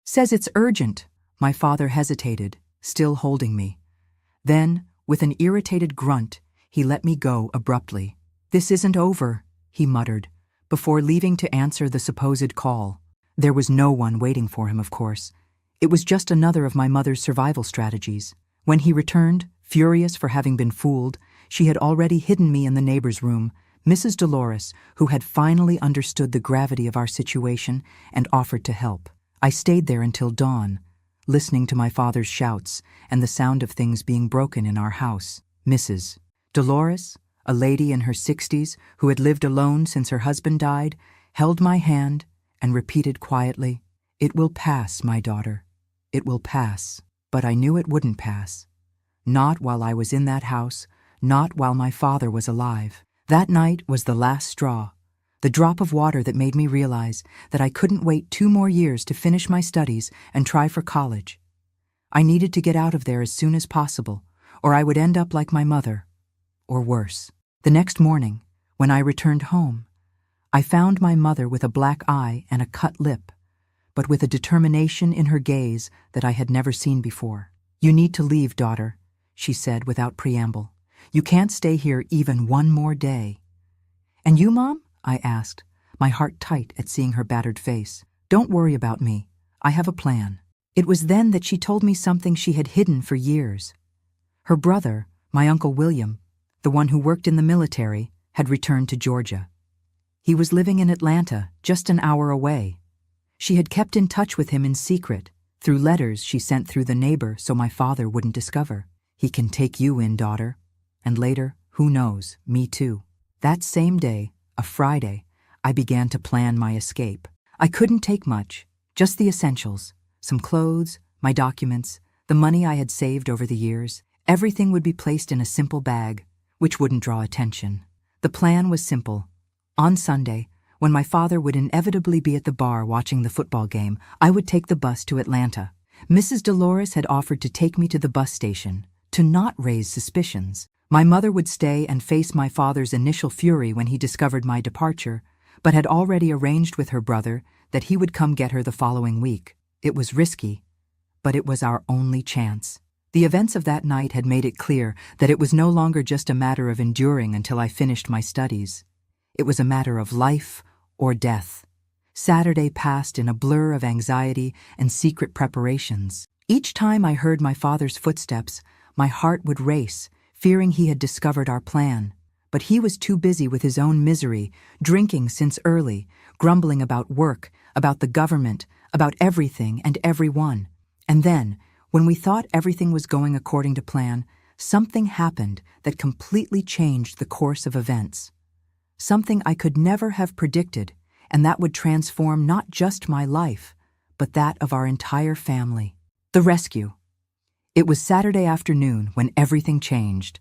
Says it's urgent." My father hesitated, still holding me. Then, with an irritated grunt, he let me go abruptly. "This isn't over," he muttered, before leaving to answer the supposed call. There was no one waiting for him, of course. It was just another of my mother's survival strategies. When he returned, furious for having been fooled, she had already hidden me in the neighbor's room, Mrs. Dolores, who had finally understood the gravity of our situation and offered to help. I stayed there until dawn, listening to my father's shouts and the sound of things being broken in our house. Mrs. Dolores, a lady in her 60s who had lived alone since her husband died, held my hand and repeated quietly, "It will pass, my daughter. It will pass." But I knew it wouldn't pass. Not while I was in that house, not while my father was alive. That night was the last straw, the drop of water that made me realize that I couldn't wait 2 more years to finish my studies and try for college. I needed to get out of there as soon as possible, or I would end up like my mother, or worse. The next morning, when I returned home, I found my mother with a black eye and a cut lip, but with a determination in her gaze that I had never seen before. "You need to leave, daughter," she said without preamble. "You can't stay here even 1 more day." "And you, Mom?" I asked, my heart tight at seeing her battered face. "Don't worry about me. I have a plan." It was then that she told me something she had hidden for years. Her brother, my Uncle William, the one who worked in the military, had returned to Georgia. He was living in Atlanta, just an hour away. She had kept in touch with him in secret, through letters she sent through the neighbor so my father wouldn't discover. "He can take you in, daughter. And later, who knows, me too." That same day, a Friday, I began to plan my escape. I couldn't take much, just the essentials, some clothes, my documents, the money I had saved over the years. Everything would be placed in a simple bag, which wouldn't draw attention. The plan was simple. On Sunday, when my father would inevitably be at the bar watching the football game, I would take the bus to Atlanta. Mrs. Dolores had offered to take me to the bus station, to not raise suspicions. My mother would stay and face my father's initial fury when he discovered my departure, but had already arranged with her brother that he would come get her the following week. It was risky, but it was our only chance. The events of that night had made it clear that it was no longer just a matter of enduring until I finished my studies. It was a matter of life or death. Saturday passed in a blur of anxiety and secret preparations. Each time I heard my father's footsteps, my heart would race, fearing he had discovered our plan. But he was too busy with his own misery, drinking since early, grumbling about work, about the government, about everything and everyone. And then, when we thought everything was going according to plan, something happened that completely changed the course of events. Something I could never have predicted, and that would transform not just my life, but that of our entire family. The rescue. It was Saturday afternoon when everything changed.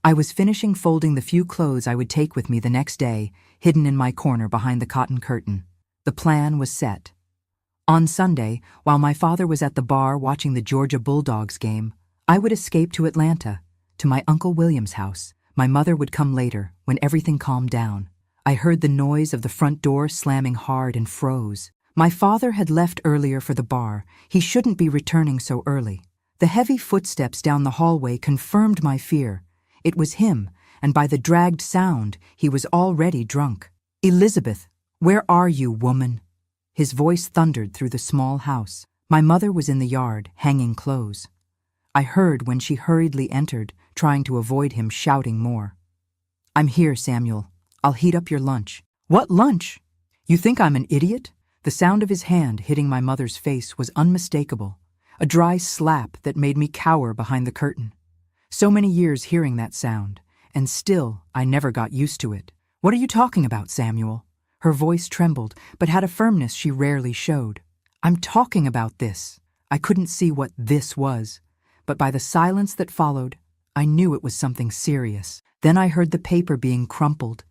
I was finishing folding the few clothes I would take with me the next day, hidden in my corner behind the cotton curtain. The plan was set. On Sunday, while my father was at the bar watching the Georgia Bulldogs game, I would escape to Atlanta, to my Uncle William's house. My mother would come later, when everything calmed down. I heard the noise of the front door slamming hard and froze. My father had left earlier for the bar. He shouldn't be returning so early. The heavy footsteps down the hallway confirmed my fear. It was him, and by the dragged sound, he was already drunk. "Elizabeth, where are you, woman?" His voice thundered through the small house. My mother was in the yard, hanging clothes. I heard when she hurriedly entered, trying to avoid him shouting more. "I'm here, Samuel. I'll heat up your lunch." "What lunch? You think I'm an idiot?" The sound of his hand hitting my mother's face was unmistakable, a dry slap that made me cower behind the curtain. So many years hearing that sound, and still I never got used to it. "What are you talking about, Samuel?" Her voice trembled, but had a firmness she rarely showed. "I'm talking about this." I couldn't see what this was, but by the silence that followed, I knew it was something serious. Then I heard the paper being crumpled,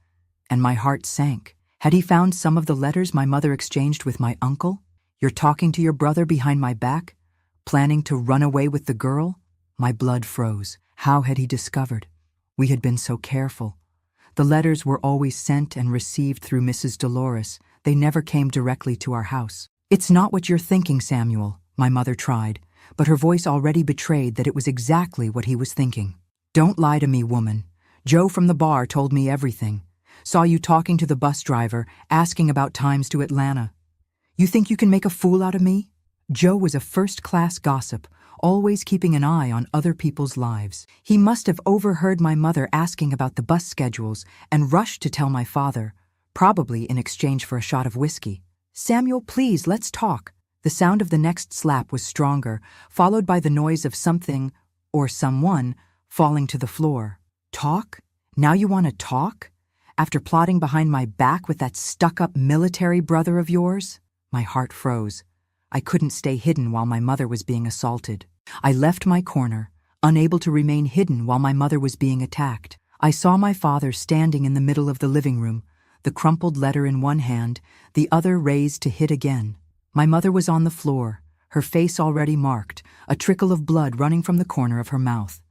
and my heart sank. Had he found some of the letters my mother exchanged with my uncle? "You're talking to your brother behind my back? Planning to run away with the girl?" My blood froze. How had he discovered? We had been so careful. The letters were always sent and received through Mrs. Dolores. They never came directly to our house. "It's not what you're thinking, Samuel," my mother tried, but her voice already betrayed that it was exactly what he was thinking. "Don't lie to me, woman. Joe from the bar told me everything. Saw you talking to the bus driver, asking about times to Atlanta. You think you can make a fool out of me?" Joe was a first-class gossip, always keeping an eye on other people's lives. He must have overheard my mother asking about the bus schedules and rushed to tell my father, probably in exchange for a shot of whiskey. "Samuel, please, let's talk." The sound of the next slap was stronger, followed by the noise of something, or someone, falling to the floor. "Talk? Now you want to talk? After plotting behind my back with that stuck-up military brother of yours?" My heart froze. I couldn't stay hidden while my mother was being assaulted. I left my corner, unable to remain hidden while my mother was being attacked. I saw my father standing in the middle of the living room, the crumpled letter in one hand, the other raised to hit again. My mother was on the floor, her face already marked, a trickle of blood running from the corner of her mouth.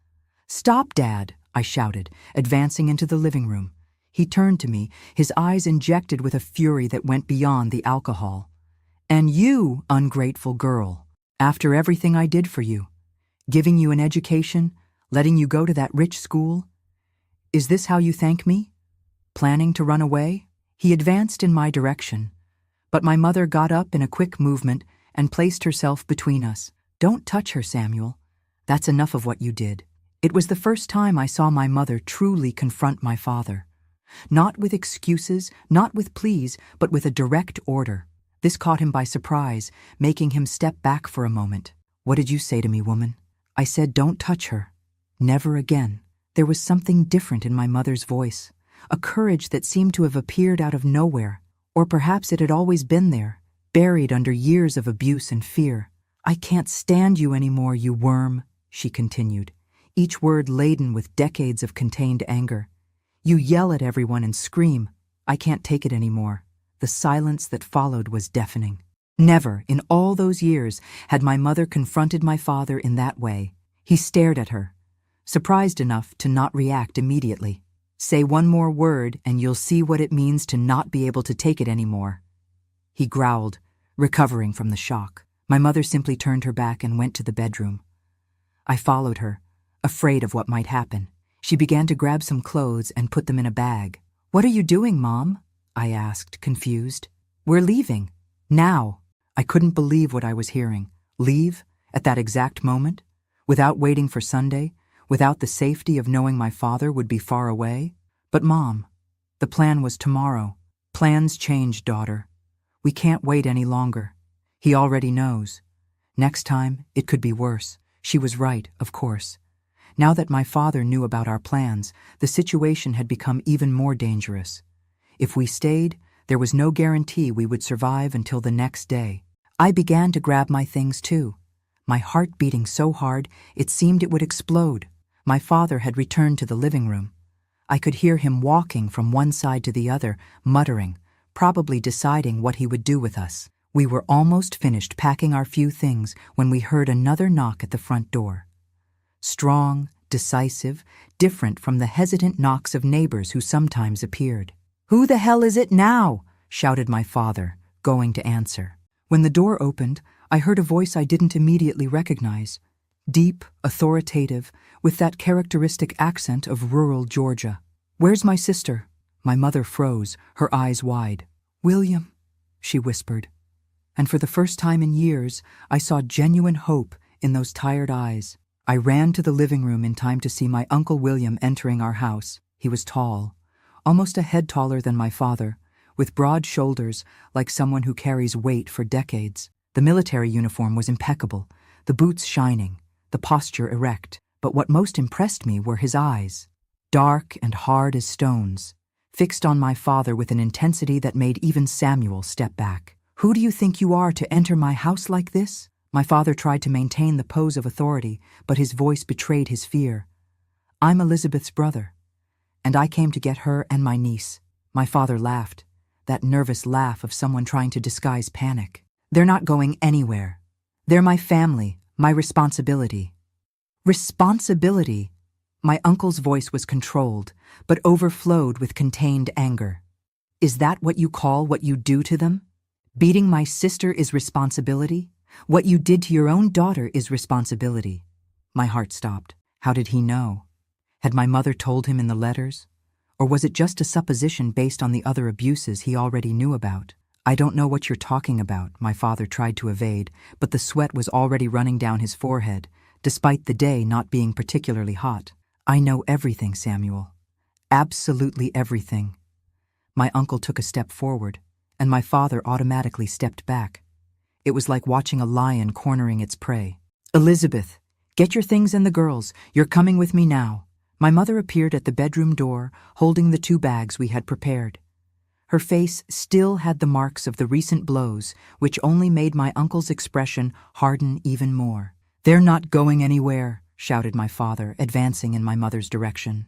"Stop, Dad," I shouted, advancing into the living room. He turned to me, his eyes injected with a fury that went beyond the alcohol. "And you, ungrateful girl, after everything I did for you, giving you an education, letting you go to that rich school, is this how you thank me? Planning to run away?" He advanced in my direction, but my mother got up in a quick movement and placed herself between us. "Don't touch her, Samuel. That's enough of what you did." It was the first time I saw my mother truly confront my father. Not with excuses, not with pleas, but with a direct order. This caught him by surprise, making him step back for a moment. "What did you say to me, woman?" I said, "Don't touch her." Never again. There was something different in my mother's voice, a courage that seemed to have appeared out of nowhere, or perhaps it had always been there, buried under years of abuse and fear. "I can't stand you anymore, you worm," she continued, each word laden with decades of contained anger. "You yell at everyone and scream. I can't take it anymore." The silence that followed was deafening. Never, in all those years, had my mother confronted my father in that way. He stared at her, surprised enough to not react immediately. "Say one more word and you'll see what it means to not be able to take it anymore," he growled, recovering from the shock. My mother simply turned her back and went to the bedroom. I followed her, afraid of what might happen. She began to grab some clothes and put them in a bag. "What are you doing, Mom?" I asked, confused. "We're leaving. Now." I couldn't believe what I was hearing. Leave? At that exact moment? Without waiting for Sunday? Without the safety of knowing my father would be far away? "But Mom, the plan was tomorrow." "Plans change, daughter. We can't wait any longer. He already knows. Next time, it could be worse." She was right, of course. Now that my father knew about our plans, the situation had become even more dangerous. If we stayed, there was no guarantee we would survive until the next day. I began to grab my things too, my heart beating so hard it seemed it would explode. My father had returned to the living room. I could hear him walking from one side to the other, muttering, probably deciding what he would do with us. We were almost finished packing our few things when we heard another knock at the front door. Strong, decisive, different from the hesitant knocks of neighbors who sometimes appeared. "Who the hell is it now?" shouted my father, going to answer. When the door opened, I heard a voice I didn't immediately recognize. Deep, authoritative, with that characteristic accent of rural Georgia. "Where's my sister?" My mother froze, her eyes wide. "William," she whispered. And for the first time in years, I saw genuine hope in those tired eyes. I ran to the living room in time to see my Uncle William entering our house. He was tall, almost a head taller than my father, with broad shoulders like someone who carries weight for decades. The military uniform was impeccable, the boots shining, the posture erect. But what most impressed me were his eyes, dark and hard as stones, fixed on my father with an intensity that made even Samuel step back. "Who do you think you are to enter my house like this?" My father tried to maintain the pose of authority, but his voice betrayed his fear. "I'm Elizabeth's brother, and I came to get her and my niece." My father laughed, that nervous laugh of someone trying to disguise panic. "They're not going anywhere. They're my family, my responsibility." Responsibility? My uncle's voice was controlled, but overflowed with contained anger. "Is that what you call what you do to them? Beating my sister is responsibility? What you did to your own daughter is responsibility." My heart stopped. How did he know? Had my mother told him in the letters? Or was it just a supposition based on the other abuses he already knew about? "I don't know what you're talking about," my father tried to evade, but the sweat was already running down his forehead, despite the day not being particularly hot. "I know everything, Samuel. Absolutely everything." My uncle took a step forward, and my father automatically stepped back. It was like watching a lion cornering its prey. "Elizabeth, get your things and the girls. You're coming with me now." My mother appeared at the bedroom door, holding the 2 bags we had prepared. Her face still had the marks of the recent blows, which only made my uncle's expression harden even more. "They're not going anywhere," shouted my father, advancing in my mother's direction.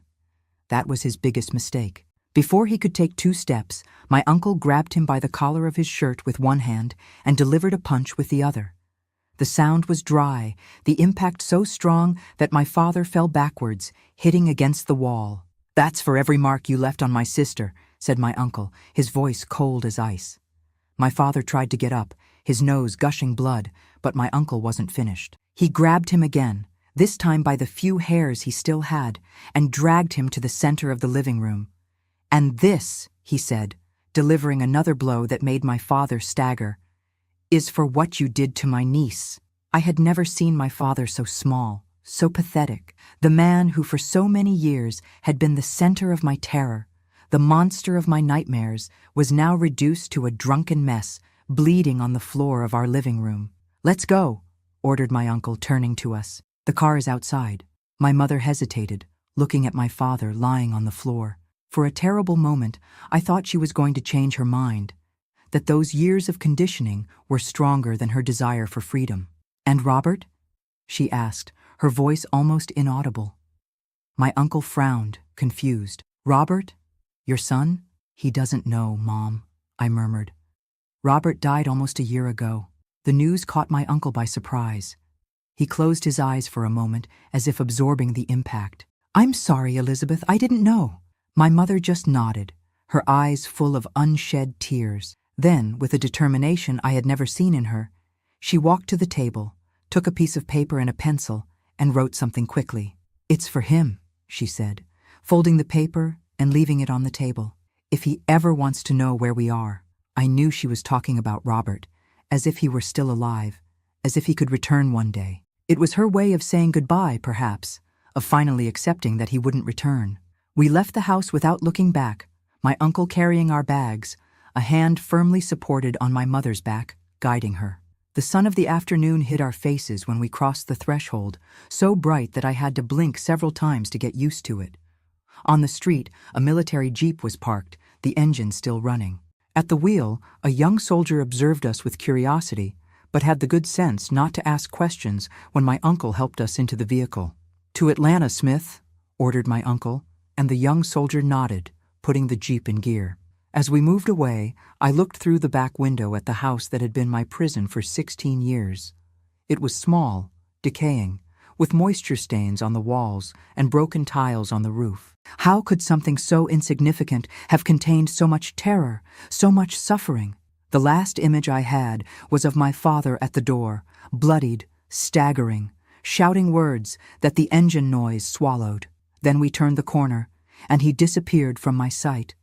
That was his biggest mistake. Before he could take 2 steps, my uncle grabbed him by the collar of his shirt with one hand and delivered a punch with the other. The sound was dry, the impact so strong that my father fell backwards, hitting against the wall. "That's for every mark you left on my sister," said my uncle, his voice cold as ice. My father tried to get up, his nose gushing blood, but my uncle wasn't finished. He grabbed him again, this time by the few hairs he still had, and dragged him to the center of the living room. "And this," he said, delivering another blow that made my father stagger, "is for what you did to my niece." I had never seen my father so small, so pathetic. The man who for so many years had been the center of my terror, the monster of my nightmares, was now reduced to a drunken mess, bleeding on the floor of our living room. "Let's go," ordered my uncle, turning to us. "The car is outside." My mother hesitated, looking at my father lying on the floor. For a terrible moment, I thought she was going to change her mind, that those years of conditioning were stronger than her desire for freedom. "And Robert?" she asked, her voice almost inaudible. My uncle frowned, confused. "Robert? Your son?" "He doesn't know, Mom," I murmured. "Robert died almost a year ago." The news caught my uncle by surprise. He closed his eyes for a moment, as if absorbing the impact. "I'm sorry, Elizabeth, I didn't know." My mother just nodded, her eyes full of unshed tears. Then, with a determination I had never seen in her, she walked to the table, took a piece of paper and a pencil, and wrote something quickly. "It's for him," she said, folding the paper and leaving it on the table. "If he ever wants to know where we are." I knew she was talking about Robert, as if he were still alive, as if he could return one day. It was her way of saying goodbye, perhaps, of finally accepting that he wouldn't return. We left the house without looking back, my uncle carrying our bags, a hand firmly supported on my mother's back, guiding her. The sun of the afternoon hit our faces when we crossed the threshold, so bright that I had to blink several times to get used to it. On the street, a military jeep was parked, the engine still running. At the wheel, a young soldier observed us with curiosity, but had the good sense not to ask questions when my uncle helped us into the vehicle. "To Atlanta, Smith," ordered my uncle, and the young soldier nodded, putting the jeep in gear. As we moved away, I looked through the back window at the house that had been my prison for 16 years. It was small, decaying, with moisture stains on the walls and broken tiles on the roof. How could something so insignificant have contained so much terror, so much suffering? The last image I had was of my father at the door, bloodied, staggering, shouting words that the engine noise swallowed. Then we turned the corner, and he disappeared from my sight.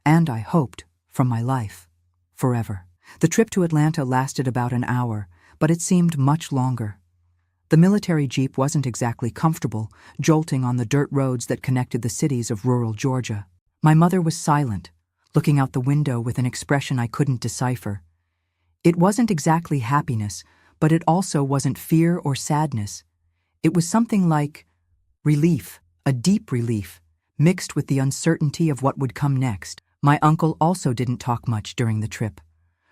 And I hoped, from my life. Forever. The trip to Atlanta lasted about an hour, but it seemed much longer. The military jeep wasn't exactly comfortable, jolting on the dirt roads that connected the cities of rural Georgia. My mother was silent, looking out the window with an expression I couldn't decipher. It wasn't exactly happiness, but it also wasn't fear or sadness. It was something like relief, a deep relief, mixed with the uncertainty of what would come next. My uncle also didn't talk much during the trip.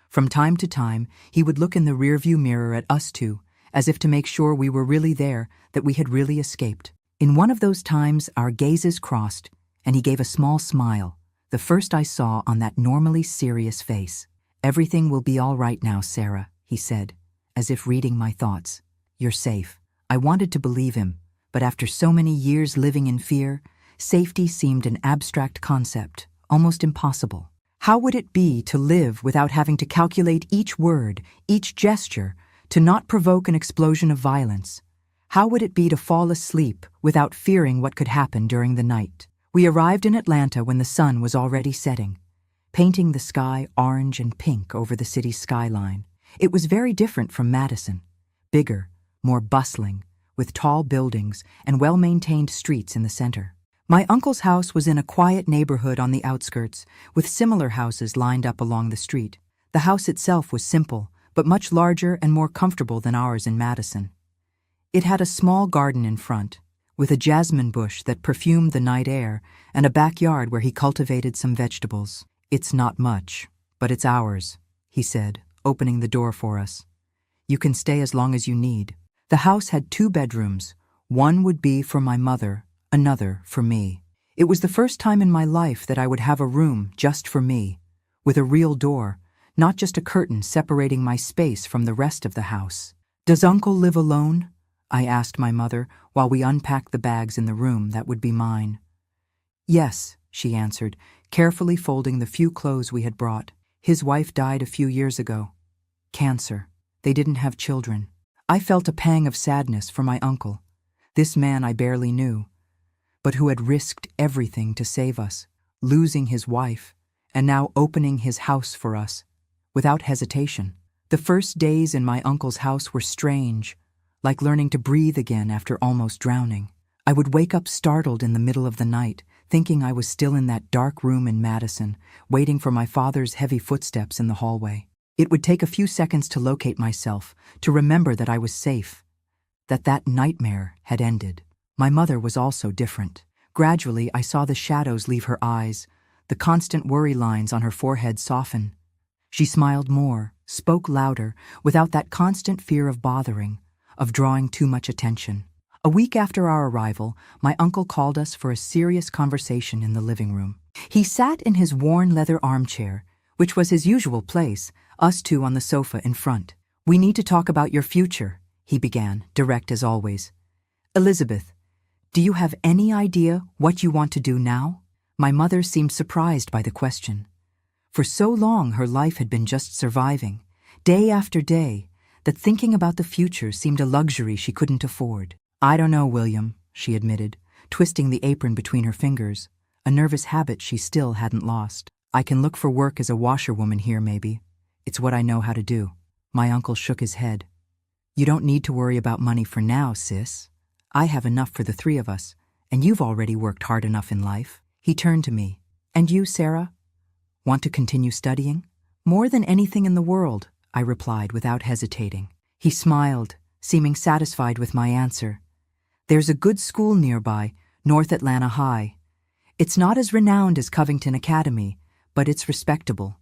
From time to time, he would look in the rearview mirror at us two, as if to make sure we were really there, that we had really escaped. In one of those times, our gazes crossed, and he gave a small smile, the first I saw on that normally serious face. "Everything will be all right now, Sarah," he said, as if reading my thoughts. "You're safe." I wanted to believe him, but after so many years living in fear, safety seemed an abstract concept, almost impossible. How would it be to live without having to calculate each word, each gesture, to not provoke an explosion of violence? How would it be to fall asleep without fearing what could happen during the night? We arrived in Atlanta when the sun was already setting, painting the sky orange and pink over the city's skyline. It was very different from Madison, bigger, more bustling, with tall buildings and well-maintained streets in the center. My uncle's house was in a quiet neighborhood on the outskirts, with similar houses lined up along the street. The house itself was simple, but much larger and more comfortable than ours in Madison. It had a small garden in front, with a jasmine bush that perfumed the night air and a backyard where he cultivated some vegetables. "It's not much, but it's ours," he said, opening the door for us. "You can stay as long as you need." The house had 2 bedrooms. One would be for my mother, another for me. It was the first time in my life that I would have a room just for me, with a real door, not just a curtain separating my space from the rest of the house. "Does Uncle live alone?" I asked my mother while we unpacked the bags in the room that would be mine. "Yes," she answered, carefully folding the few clothes we had brought. "His wife died a few years ago. Cancer. They didn't have children." I felt a pang of sadness for my uncle, this man I barely knew, but who had risked everything to save us, losing his wife, and now opening his house for us, without hesitation. The first days in my uncle's house were strange, like learning to breathe again after almost drowning. I would wake up startled in the middle of the night, thinking I was still in that dark room in Madison, waiting for my father's heavy footsteps in the hallway. It would take a few seconds to locate myself, to remember that I was safe, that nightmare had ended. My mother was also different. Gradually, I saw the shadows leave her eyes, the constant worry lines on her forehead soften. She smiled more, spoke louder, without that constant fear of bothering, of drawing too much attention. A week after our arrival, my uncle called us for a serious conversation in the living room. He sat in his worn leather armchair, which was his usual place, us two on the sofa in front. "We need to talk about your future," he began, direct as always. "Elizabeth, do you have any idea what you want to do now?" My mother seemed surprised by the question. For so long her life had been just surviving, day after day, that thinking about the future seemed a luxury she couldn't afford. "I don't know, William," she admitted, twisting the apron between her fingers, a nervous habit she still hadn't lost. "I can look for work as a washerwoman here, maybe. It's what I know how to do." My uncle shook his head. "You don't need to worry about money for now, sis. I have enough for the 3 of us, and you've already worked hard enough in life." He turned to me. "And you, Sarah? Want to continue studying?" "More than anything in the world," I replied without hesitating. He smiled, seeming satisfied with my answer. "There's a good school nearby, North Atlanta High. It's not as renowned as Covington Academy, but it's respectable.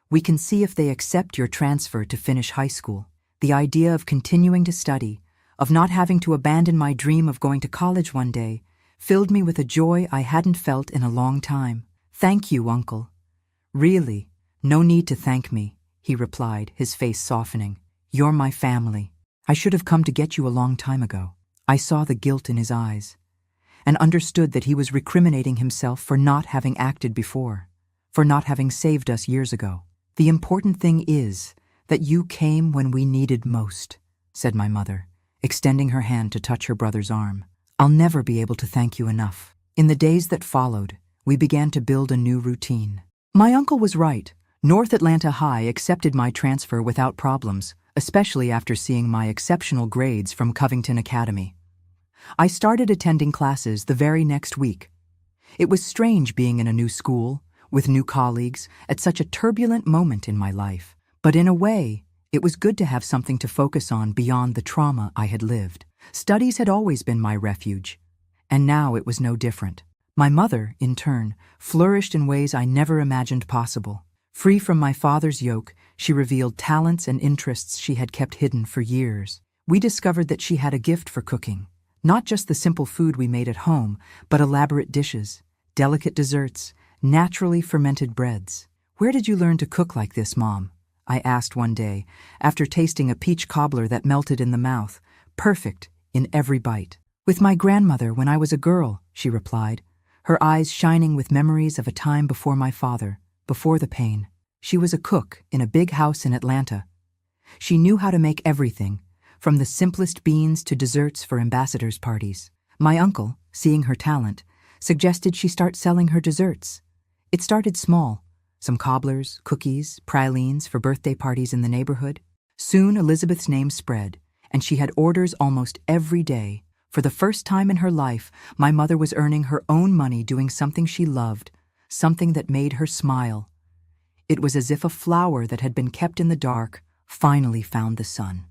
We can see if they accept your transfer to finish high school." The idea of continuing to study, of not having to abandon my dream of going to college one day, filled me with a joy I hadn't felt in a long time. "Thank you, Uncle." "Really, no need to thank me," he replied, his face softening. "You're my family. I should have come to get you a long time ago." I saw the guilt in his eyes, and understood that he was recriminating himself for not having acted before, for not having saved us years ago. "The important thing is that you came when we needed most," said my mother, extending her hand to touch her brother's arm. "I'll never be able to thank you enough." In the days that followed, We began to build a new routine. My uncle was right. North Atlanta High accepted my transfer without problems, especially after seeing my exceptional grades from Covington Academy. I started attending classes the very next week. It was strange being in a new school, with new colleagues, at such a turbulent moment in my life. But in a way, it was good to have something to focus on beyond the trauma I had lived. Studies had always been my refuge, and now it was no different. My mother, in turn, flourished in ways I never imagined possible. Free from my father's yoke, she revealed talents and interests she had kept hidden for years. We discovered that she had a gift for cooking, not just the simple food we made at home, but elaborate dishes, delicate desserts, naturally fermented breads. "Where did you learn to cook like this, Mom?" I asked one day, after tasting a peach cobbler that melted in the mouth, perfect in every bite. "With my grandmother when I was a girl," she replied, her eyes shining with memories of a time before my father, before the pain. She was a cook in a big house in Atlanta. She knew how to make everything, from the simplest beans to desserts for ambassadors' parties. My uncle, seeing her talent, suggested she start selling her desserts. It started small, some cobblers, cookies, pralines for birthday parties in the neighborhood. Soon Elizabeth's name spread, and she had orders almost every day. For the first time in her life, my mother was earning her own money doing something she loved, something that made her smile. It was as if a flower that had been kept in the dark finally found the sun.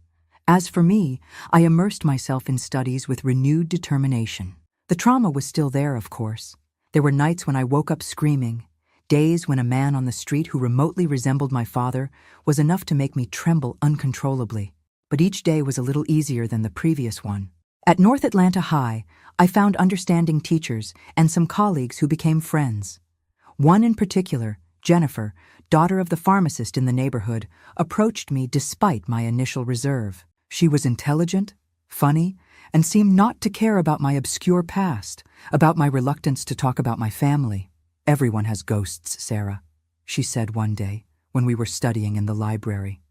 As for me, I immersed myself in studies with renewed determination. The trauma was still there, of course. There were nights when I woke up screaming, days when a man on the street who remotely resembled my father was enough to make me tremble uncontrollably. But each day was a little easier than the previous one. At North Atlanta High, I found understanding teachers and some colleagues who became friends. One in particular, Jennifer, daughter of the pharmacist in the neighborhood, approached me despite my initial reserve. She was intelligent, funny, and seemed not to care about my obscure past, about my reluctance to talk about my family. "Everyone has ghosts, Sarah," she said one day when we were studying in the library.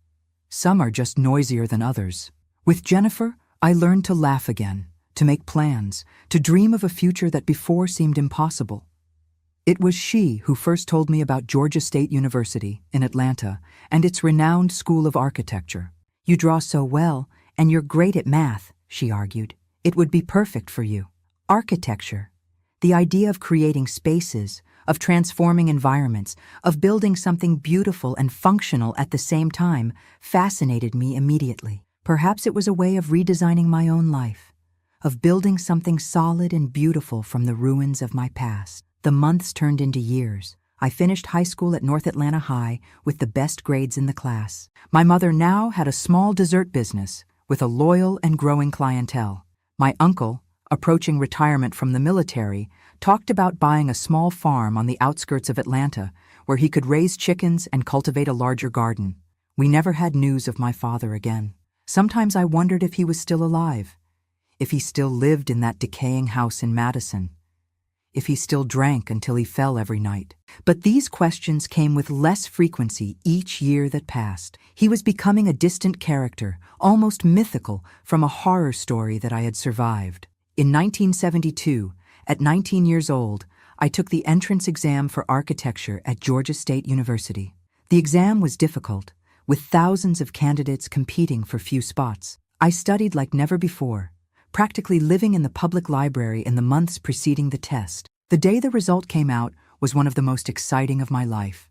"Some are just noisier than others." With Jennifer, I learned to laugh again, to make plans, to dream of a future that before seemed impossible. It was she who first told me about Georgia State University in Atlanta and its renowned School of Architecture. "You draw so well, and you're great at math," she argued. "It would be perfect for you." Architecture, the idea of creating spaces, of transforming environments, of building something beautiful and functional at the same time, fascinated me immediately. Perhaps it was a way of redesigning my own life, of building something solid and beautiful from the ruins of my past. The months turned into years. I finished high school at North Atlanta High with the best grades in the class. My mother now had a small dessert business with a loyal and growing clientele. My uncle, approaching retirement from the military, talked about buying a small farm on the outskirts of Atlanta where he could raise chickens and cultivate a larger garden. We never had news of my father again. Sometimes I wondered if he was still alive, if he still lived in that decaying house in Madison, if he still drank until he fell every night. But these questions came with less frequency each year that passed. He was becoming a distant character, almost mythical, from a horror story that I had survived. In 1972, at 19 years old, I took the entrance exam for architecture at Georgia State University. The exam was difficult, with thousands of candidates competing for few spots. I studied like never before, practically living in the public library in the months preceding the test. The day the result came out was one of the most exciting of my life.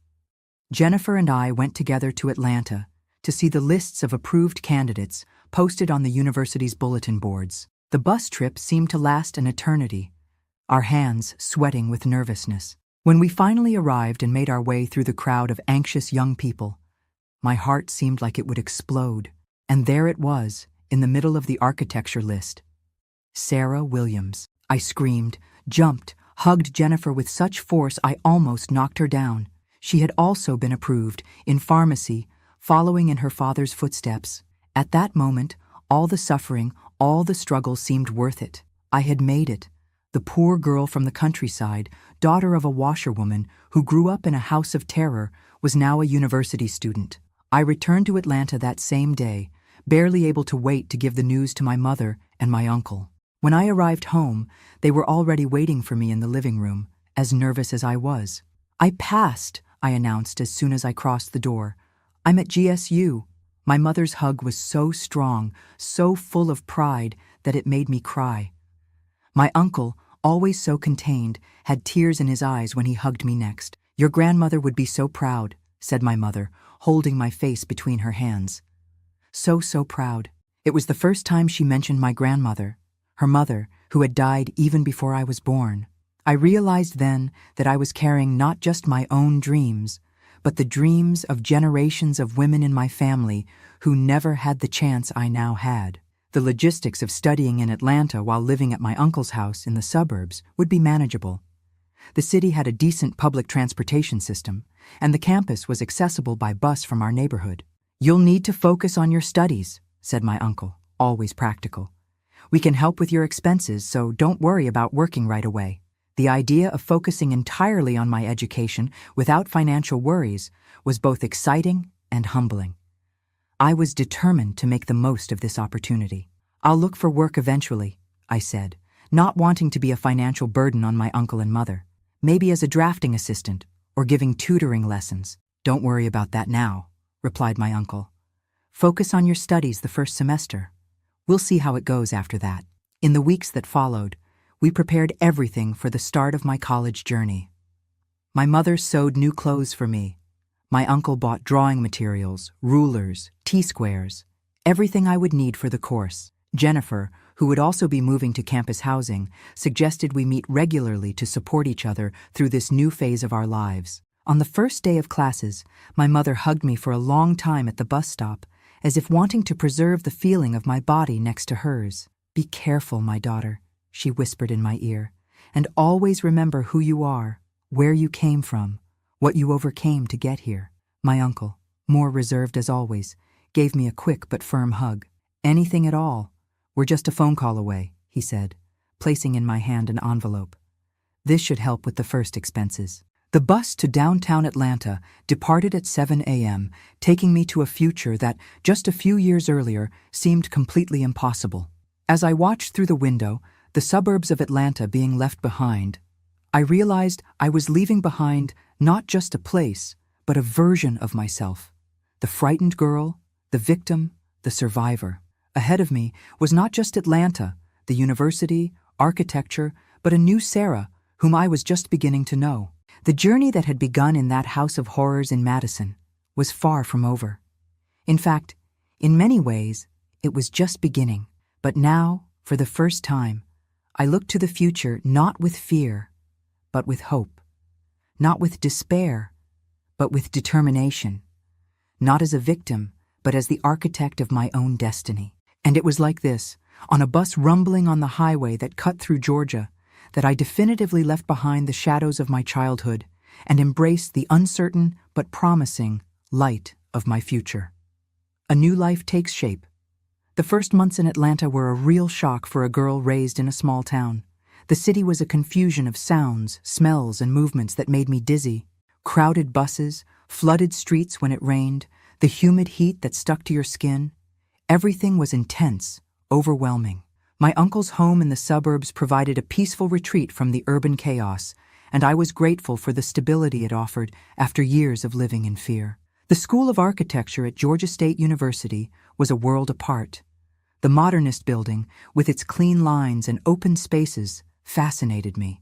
Jennifer and I went together to Atlanta to see the lists of approved candidates posted on the university's bulletin boards. The bus trip seemed to last an eternity, our hands sweating with nervousness. When we finally arrived and made our way through the crowd of anxious young people, my heart seemed like it would explode. And there it was, in the middle of the architecture list. Sarah Williams. I screamed, jumped, hugged Jennifer with such force I almost knocked her down. She had also been approved, in pharmacy, following in her father's footsteps. At that moment, all the suffering, all the struggle seemed worth it. I had made it. The poor girl from the countryside, daughter of a washerwoman who grew up in a house of terror, was now a university student. I returned to Atlanta that same day, barely able to wait to give the news to my mother and my uncle. When I arrived home, they were already waiting for me in the living room, as nervous as I was. "I passed," I announced as soon as I crossed the door. "I'm at GSU." My mother's hug was so strong, so full of pride, that it made me cry. My uncle, always so contained, had tears in his eyes when he hugged me next. "Your grandmother would be so proud," said my mother, holding my face between her hands. So proud. It was the first time she mentioned my grandmother, her mother, who had died even before I was born. I realized then that I was carrying not just my own dreams, but the dreams of generations of women in my family who never had the chance I now had. The logistics of studying in Atlanta while living at my uncle's house in the suburbs would be manageable. The city had a decent public transportation system, and the campus was accessible by bus from our neighborhood. "You'll need to focus on your studies," said my uncle, always practical. "We can help with your expenses, so don't worry about working right away." The idea of focusing entirely on my education without financial worries was both exciting and humbling. I was determined to make the most of this opportunity. "I'll look for work eventually," I said, not wanting to be a financial burden on my uncle and mother. "Maybe as a drafting assistant or giving tutoring lessons." "Don't worry about that now," replied my uncle. "Focus on your studies the first semester. We'll see how it goes after that." In the weeks that followed, we prepared everything for the start of my college journey. My mother sewed new clothes for me. My uncle bought drawing materials, rulers, T-squares, everything I would need for the course. Jennifer, who would also be moving to campus housing, suggested we meet regularly to support each other through this new phase of our lives. On the first day of classes, my mother hugged me for a long time at the bus stop, as if wanting to preserve the feeling of my body next to hers. "Be careful, my daughter," she whispered in my ear, "and always remember who you are, where you came from, what you overcame to get here." My uncle, more reserved as always, gave me a quick but firm hug. "Anything at all. We're just a phone call away," he said, placing in my hand an envelope. "This should help with the first expenses." The bus to downtown Atlanta departed at 7 a.m., taking me to a future that, just a few years earlier, seemed completely impossible. As I watched through the window, the suburbs of Atlanta being left behind, I realized I was leaving behind not just a place, but a version of myself. The frightened girl, the victim, the survivor. Ahead of me was not just Atlanta, the university, architecture, but a new Sarah, whom I was just beginning to know. The journey that had begun in that house of horrors in Madison was far from over. In fact, in many ways, it was just beginning. But now, for the first time, I looked to the future not with fear, but with hope. Not with despair, but with determination. Not as a victim, but as the architect of my own destiny. And it was like this, on a bus rumbling on the highway that cut through Georgia, that I definitively left behind the shadows of my childhood and embraced the uncertain but promising light of my future. A new life takes shape. The first months in Atlanta were a real shock for a girl raised in a small town. The city was a confusion of sounds, smells, and movements that made me dizzy. Crowded buses, flooded streets when it rained, the humid heat that stuck to your skin. Everything was intense, overwhelming. My uncle's home in the suburbs provided a peaceful retreat from the urban chaos, and I was grateful for the stability it offered after years of living in fear. The School of Architecture at Georgia State University was a world apart. The modernist building, with its clean lines and open spaces, fascinated me.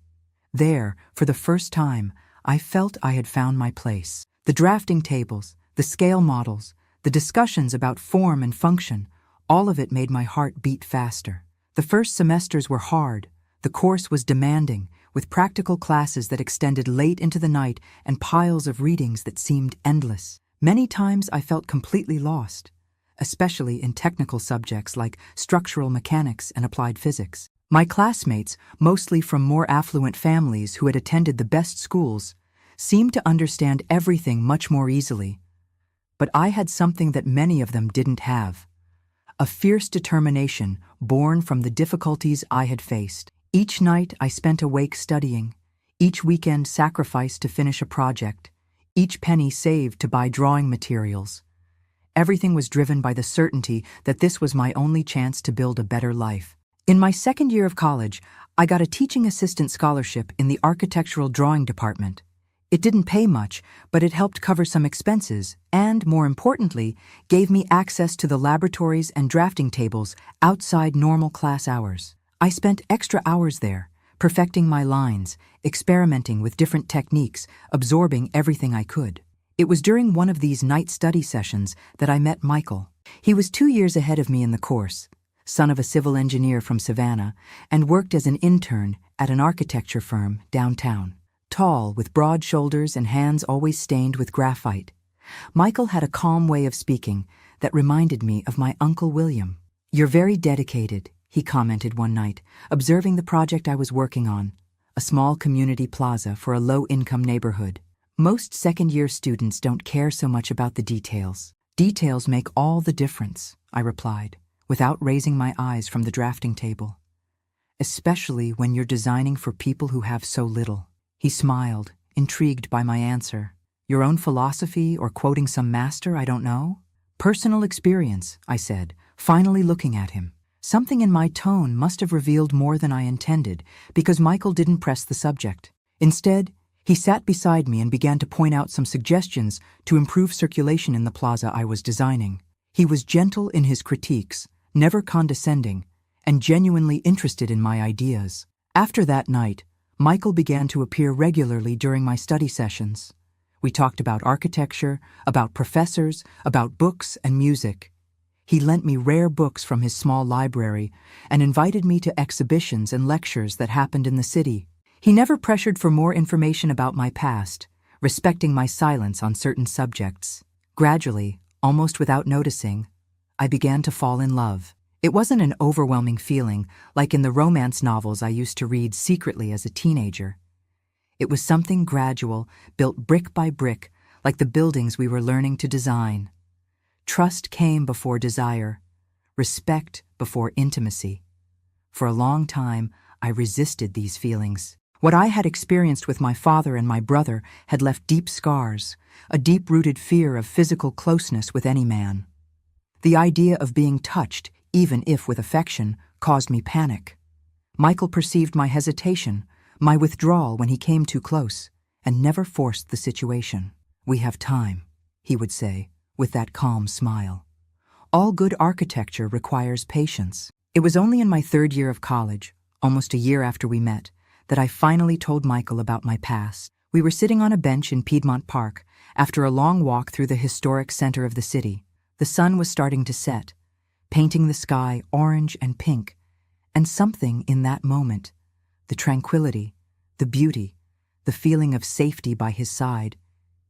There, for the first time, I felt I had found my place. The drafting tables, the scale models, the discussions about form and function, all of it made my heart beat faster. The first semesters were hard. The course was demanding, with practical classes that extended late into the night and piles of readings that seemed endless. Many times I felt completely lost, especially in technical subjects like structural mechanics and applied physics. My classmates, mostly from more affluent families who had attended the best schools, seemed to understand everything much more easily. But I had something that many of them didn't have. A fierce determination born from the difficulties I had faced. Each night I spent awake studying, each weekend sacrificed to finish a project, each penny saved to buy drawing materials. Everything was driven by the certainty that this was my only chance to build a better life. In my second year of college, I got a teaching assistant scholarship in the architectural drawing department. It didn't pay much, but it helped cover some expenses and, more importantly, gave me access to the laboratories and drafting tables outside normal class hours. I spent extra hours there, perfecting my lines, experimenting with different techniques, absorbing everything I could. It was during one of these night study sessions that I met Michael. He was 2 years ahead of me in the course, son of a civil engineer from Savannah, and worked as an intern at an architecture firm downtown. Tall, with broad shoulders and hands always stained with graphite, Michael had a calm way of speaking that reminded me of my Uncle William. "You're very dedicated," he commented one night, observing the project I was working on, a small community plaza for a low-income neighborhood. "Most second-year students don't care so much about the details. Details make all the difference," I replied, without raising my eyes from the drafting table. "Especially when you're designing for people who have so little." He smiled, intrigued by my answer. "Your own philosophy or quoting some master I don't know?" "Personal experience," I said, finally looking at him. Something in my tone must have revealed more than I intended, because Michael didn't press the subject. Instead, he sat beside me and began to point out some suggestions to improve circulation in the plaza I was designing. He was gentle in his critiques, never condescending, and genuinely interested in my ideas. After that night, Michael began to appear regularly during my study sessions. We talked about architecture, about professors, about books and music. He lent me rare books from his small library and invited me to exhibitions and lectures that happened in the city. He never pressured for more information about my past, respecting my silence on certain subjects. Gradually, almost without noticing, I began to fall in love. It wasn't an overwhelming feeling like in the romance novels I used to read secretly as a teenager. It was something gradual, built brick by brick, like the buildings we were learning to design. Trust came before desire, respect before intimacy. For a long time, I resisted these feelings. What I had experienced with my father and my brother had left deep scars, a deep-rooted fear of physical closeness with any man. The idea of being touched, even if with affection, caused me panic. Michael perceived my hesitation, my withdrawal when he came too close, and never forced the situation. "We have time," he would say, with that calm smile. "All good architecture requires patience." It was only in my third year of college, almost a year after we met, that I finally told Michael about my past. We were sitting on a bench in Piedmont Park after a long walk through the historic center of the city. The sun was starting to set, painting the sky orange and pink, and something in that moment, the tranquility, the beauty, the feeling of safety by his side,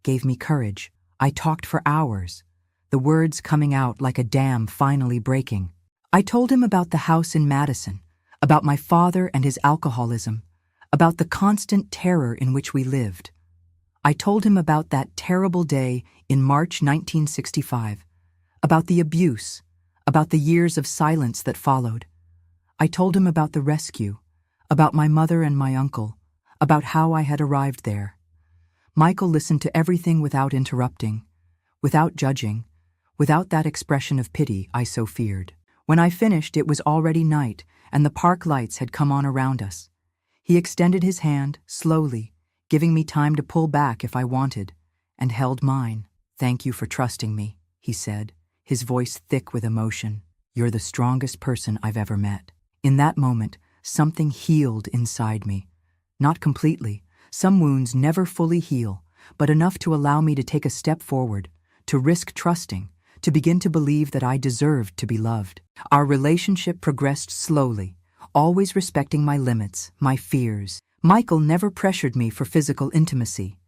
gave me courage. I talked for hours, the words coming out like a dam finally breaking. I told him about the house in Madison, about my father and his alcoholism, about the constant terror in which we lived. I told him about that terrible day in March 1965, about the abuse, about the years of silence that followed. I told him about the rescue, about my mother and my uncle, about how I had arrived there. Michael listened to everything without interrupting, without judging, without that expression of pity I so feared. When I finished, it was already night, and the park lights had come on around us. He extended his hand, slowly, giving me time to pull back if I wanted, and held mine. "Thank you for trusting me," he said, his voice thick with emotion. "You're the strongest person I've ever met." In that moment, something healed inside me. Not completely. Some wounds never fully heal, but enough to allow me to take a step forward, to risk trusting, to begin to believe that I deserved to be loved. Our relationship progressed slowly, always respecting my limits, my fears. Michael never pressured me for physical intimacy,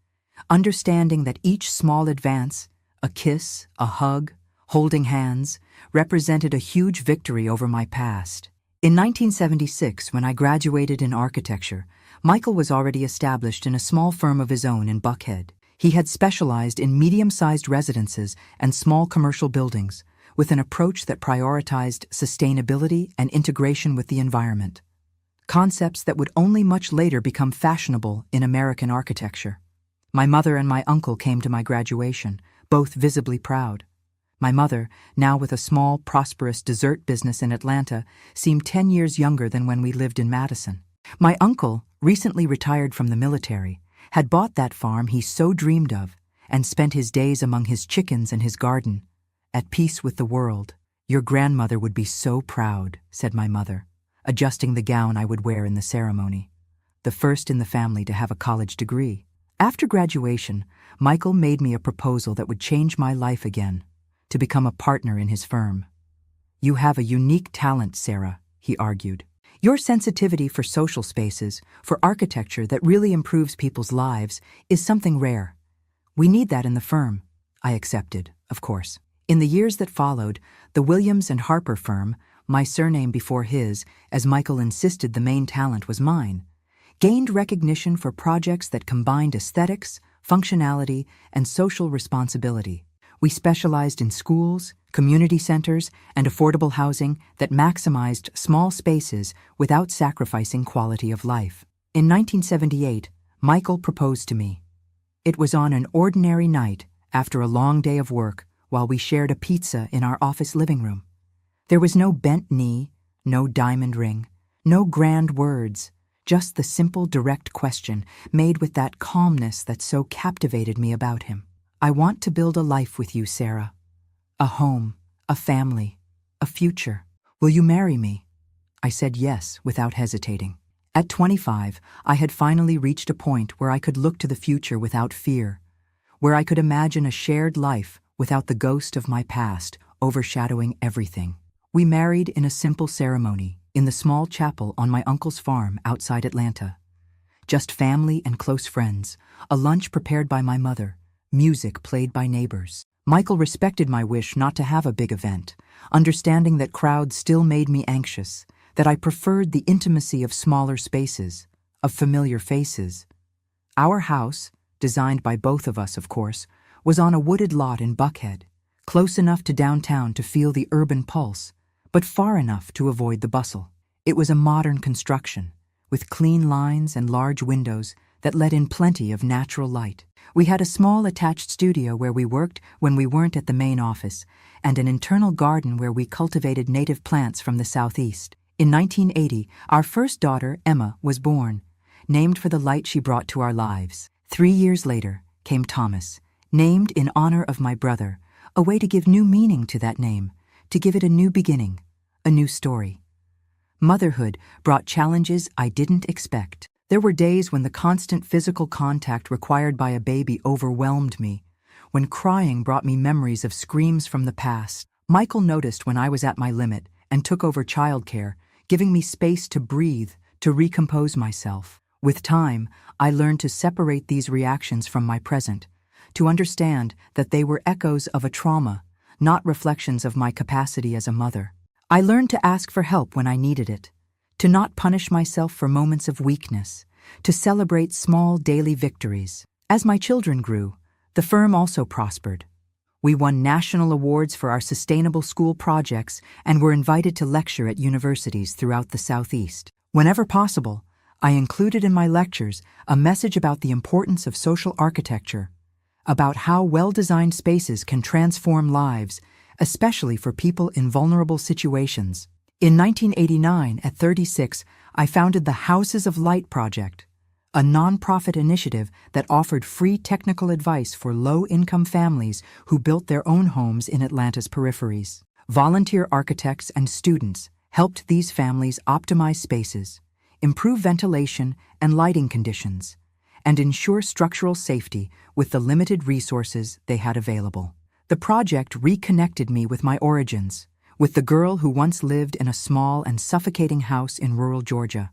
understanding that each small advance, a kiss, a hug, holding hands, represented a huge victory over my past. In 1976, when I graduated in architecture, Michael was already established in a small firm of his own in Buckhead. He had specialized in medium-sized residences and small commercial buildings, with an approach that prioritized sustainability and integration with the environment, concepts that would only much later become fashionable in American architecture. My mother and my uncle came to my graduation, both visibly proud. My mother, now with a small, prosperous dessert business in Atlanta, seemed 10 years younger than when we lived in Madison. My uncle, recently retired from the military, had bought that farm he so dreamed of and spent his days among his chickens and his garden, at peace with the world. "Your grandmother would be so proud," said my mother, adjusting the gown I would wear in the ceremony. The first in the family to have a college degree. After graduation, Michael made me a proposal that would change my life again, to become a partner in his firm. "You have a unique talent, Sarah," he argued. "Your sensitivity for social spaces, for architecture that really improves people's lives, is something rare. We need that in the firm." I accepted, of course. In the years that followed, the Williams and Harper firm, my surname before his, as Michael insisted the main talent was mine, gained recognition for projects that combined aesthetics, functionality, and social responsibility. We specialized in schools, community centers, and affordable housing that maximized small spaces without sacrificing quality of life. In 1978, Michael proposed to me. It was on an ordinary night after a long day of work while we shared a pizza in our office living room. There was no bent knee, no diamond ring, no grand words, just the simple, direct question made with that calmness that so captivated me about him. "I want to build a life with you, Sarah. A home, a family, a future. Will you marry me?" I said yes without hesitating. At 25, I had finally reached a point where I could look to the future without fear, where I could imagine a shared life without the ghost of my past overshadowing everything. We married in a simple ceremony in the small chapel on my uncle's farm outside Atlanta. Just family and close friends, a lunch prepared by my mother, music played by neighbors. Michael respected my wish not to have a big event, understanding that crowds still made me anxious, that I preferred the intimacy of smaller spaces, of familiar faces. Our house, designed by both of us, of course, was on a wooded lot in Buckhead, close enough to downtown to feel the urban pulse, but far enough to avoid the bustle. It was a modern construction, with clean lines and large windows that let in plenty of natural light. We had a small attached studio where we worked when we weren't at the main office, and an internal garden where we cultivated native plants from the southeast. In 1980, our first daughter, Emma, was born, named for the light she brought to our lives. 3 years later came Thomas, named in honor of my brother, a way to give new meaning to that name, to give it a new beginning, a new story. Motherhood brought challenges I didn't expect. There were days when the constant physical contact required by a baby overwhelmed me, when crying brought me memories of screams from the past. Michael noticed when I was at my limit and took over childcare, giving me space to breathe, to recompose myself. With time, I learned to separate these reactions from my present, to understand that they were echoes of a trauma, not reflections of my capacity as a mother. I learned to ask for help when I needed it, to not punish myself for moments of weakness, to celebrate small daily victories. As my children grew, the firm also prospered. We won national awards for our sustainable school projects and were invited to lecture at universities throughout the Southeast. Whenever possible, I included in my lectures a message about the importance of social architecture, about how well-designed spaces can transform lives, especially for people in vulnerable situations. In 1989, at 36, I founded the Houses of Light Project, a nonprofit initiative that offered free technical advice for low-income families who built their own homes in Atlanta's peripheries. Volunteer architects and students helped these families optimize spaces, improve ventilation and lighting conditions, and ensure structural safety with the limited resources they had available. The project reconnected me with my origins, with the girl who once lived in a small and suffocating house in rural Georgia.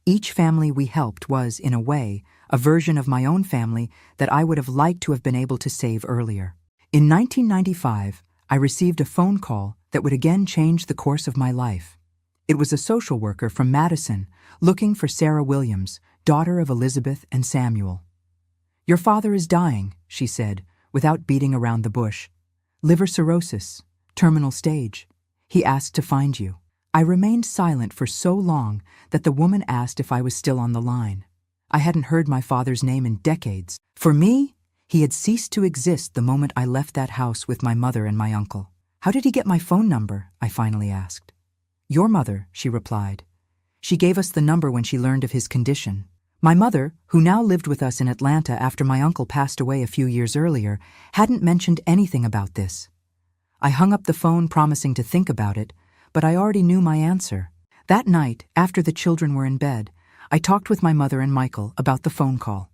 Each family we helped was, in a way, a version of my own family that I would have liked to have been able to save earlier. In 1995, I received a phone call that would again change the course of my life. It was a social worker from Madison looking for Sarah Williams, daughter of Elizabeth and Samuel. "Your father is dying," she said, without beating around the bush. "Liver cirrhosis, terminal stage. He asked to find you." I remained silent for so long that the woman asked if I was still on the line. I hadn't heard my father's name in decades. For me, He had ceased to exist the moment I left that house with my mother and my uncle. How did he get my phone number? I finally asked. Your mother, she replied. She gave us the number when she learned of his condition. My mother, who now lived with us in Atlanta after my uncle passed away a few years earlier, hadn't mentioned anything about this. I hung up the phone promising to think about it, but I already knew my answer. That night, after the children were in bed, I talked with my mother and Michael about the phone call.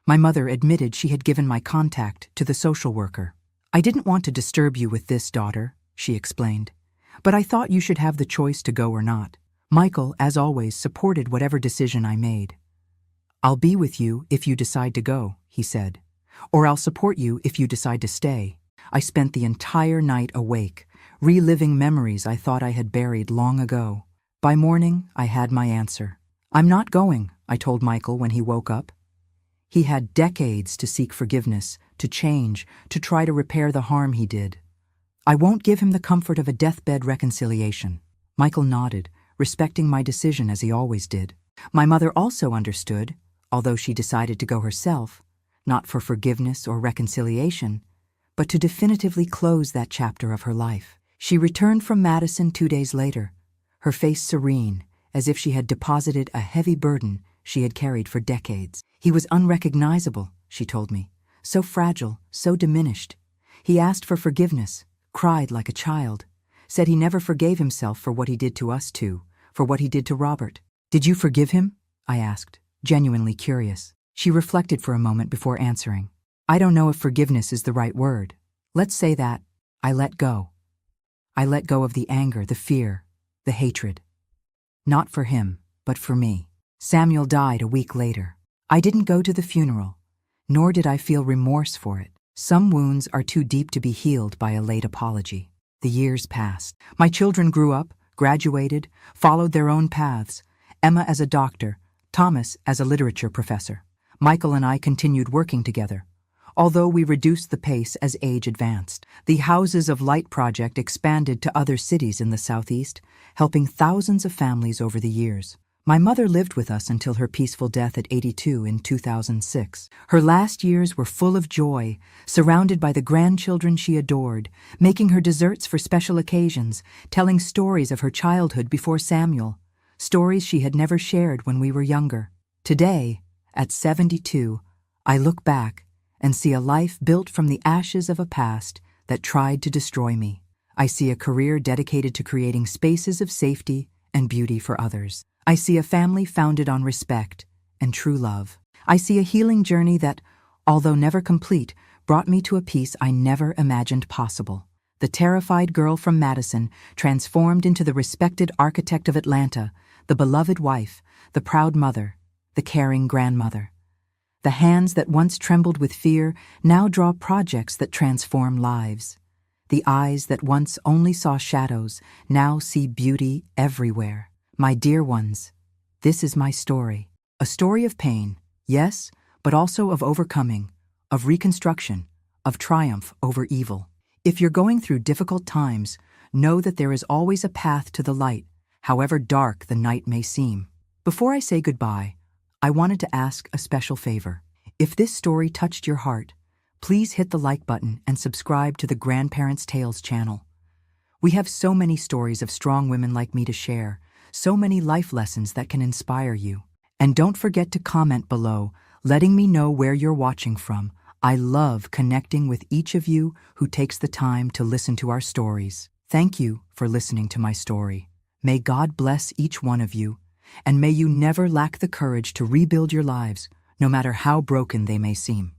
My mother admitted she had given my contact to the social worker. I didn't want to disturb you with this, daughter, she explained, but I thought you should have the choice to go or not. Michael, as always, supported whatever decision I made. I'll be with you if you decide to go, he said, or I'll support you if you decide to stay. I spent the entire night awake, reliving memories I thought I had buried long ago. By morning, I had my answer. I'm not going, I told Michael when he woke up. He had decades to seek forgiveness, to change, to try to repair the harm he did. I won't give him the comfort of a deathbed reconciliation. Michael nodded, respecting my decision as he always did. My mother also understood, although she decided to go herself, not for forgiveness or reconciliation, but to definitively close that chapter of her life. She returned from Madison 2 days later, her face serene, as if she had deposited a heavy burden she had carried for decades. He was unrecognizable, she told me, so fragile, so diminished. He asked for forgiveness, cried like a child, said he never forgave himself for what he did to us two, for what he did to Robert. Did you forgive him? I asked, genuinely curious. She reflected for a moment before answering. I don't know if forgiveness is the right word. Let's say that I let go. I let go of the anger, the fear, the hatred. Not for him, but for me. Samuel died a week later. I didn't go to the funeral, nor did I feel remorse for it. Some wounds are too deep to be healed by a late apology. The years passed. My children grew up, graduated, followed their own paths. Emma as a doctor, Thomas as a literature professor. Michael and I continued working together, although we reduced the pace as age advanced. The Houses of Light project expanded to other cities in the Southeast, helping thousands of families over the years. My mother lived with us until her peaceful death at 82 in 2006. Her last years were full of joy, surrounded by the grandchildren she adored, making her desserts for special occasions, telling stories of her childhood before Samuel, stories she had never shared when we were younger. Today, at 72, I look back and see a life built from the ashes of a past that tried to destroy me. I see a career dedicated to creating spaces of safety and beauty for others. I see a family founded on respect and true love. I see a healing journey that, although never complete, brought me to a peace I never imagined possible. The terrified girl from Madison transformed into the respected architect of Atlanta, the beloved wife, the proud mother, the caring grandmother. The hands that once trembled with fear now draw projects that transform lives. The eyes that once only saw shadows now see beauty everywhere. My dear ones, this is my story. A story of pain, yes, but also of overcoming, of reconstruction, of triumph over evil. If you're going through difficult times, know that there is always a path to the light, however dark the night may seem. Before I say goodbye, I wanted to ask a special favor. If this story touched your heart, please hit the like button and subscribe to the Grandparents' Tales channel. We have so many stories of strong women like me to share, so many life lessons that can inspire you. And don't forget to comment below, letting me know where you're watching from. I love connecting with each of you who takes the time to listen to our stories. Thank you for listening to my story. May God bless each one of you, and may you never lack the courage to rebuild your lives, no matter how broken they may seem.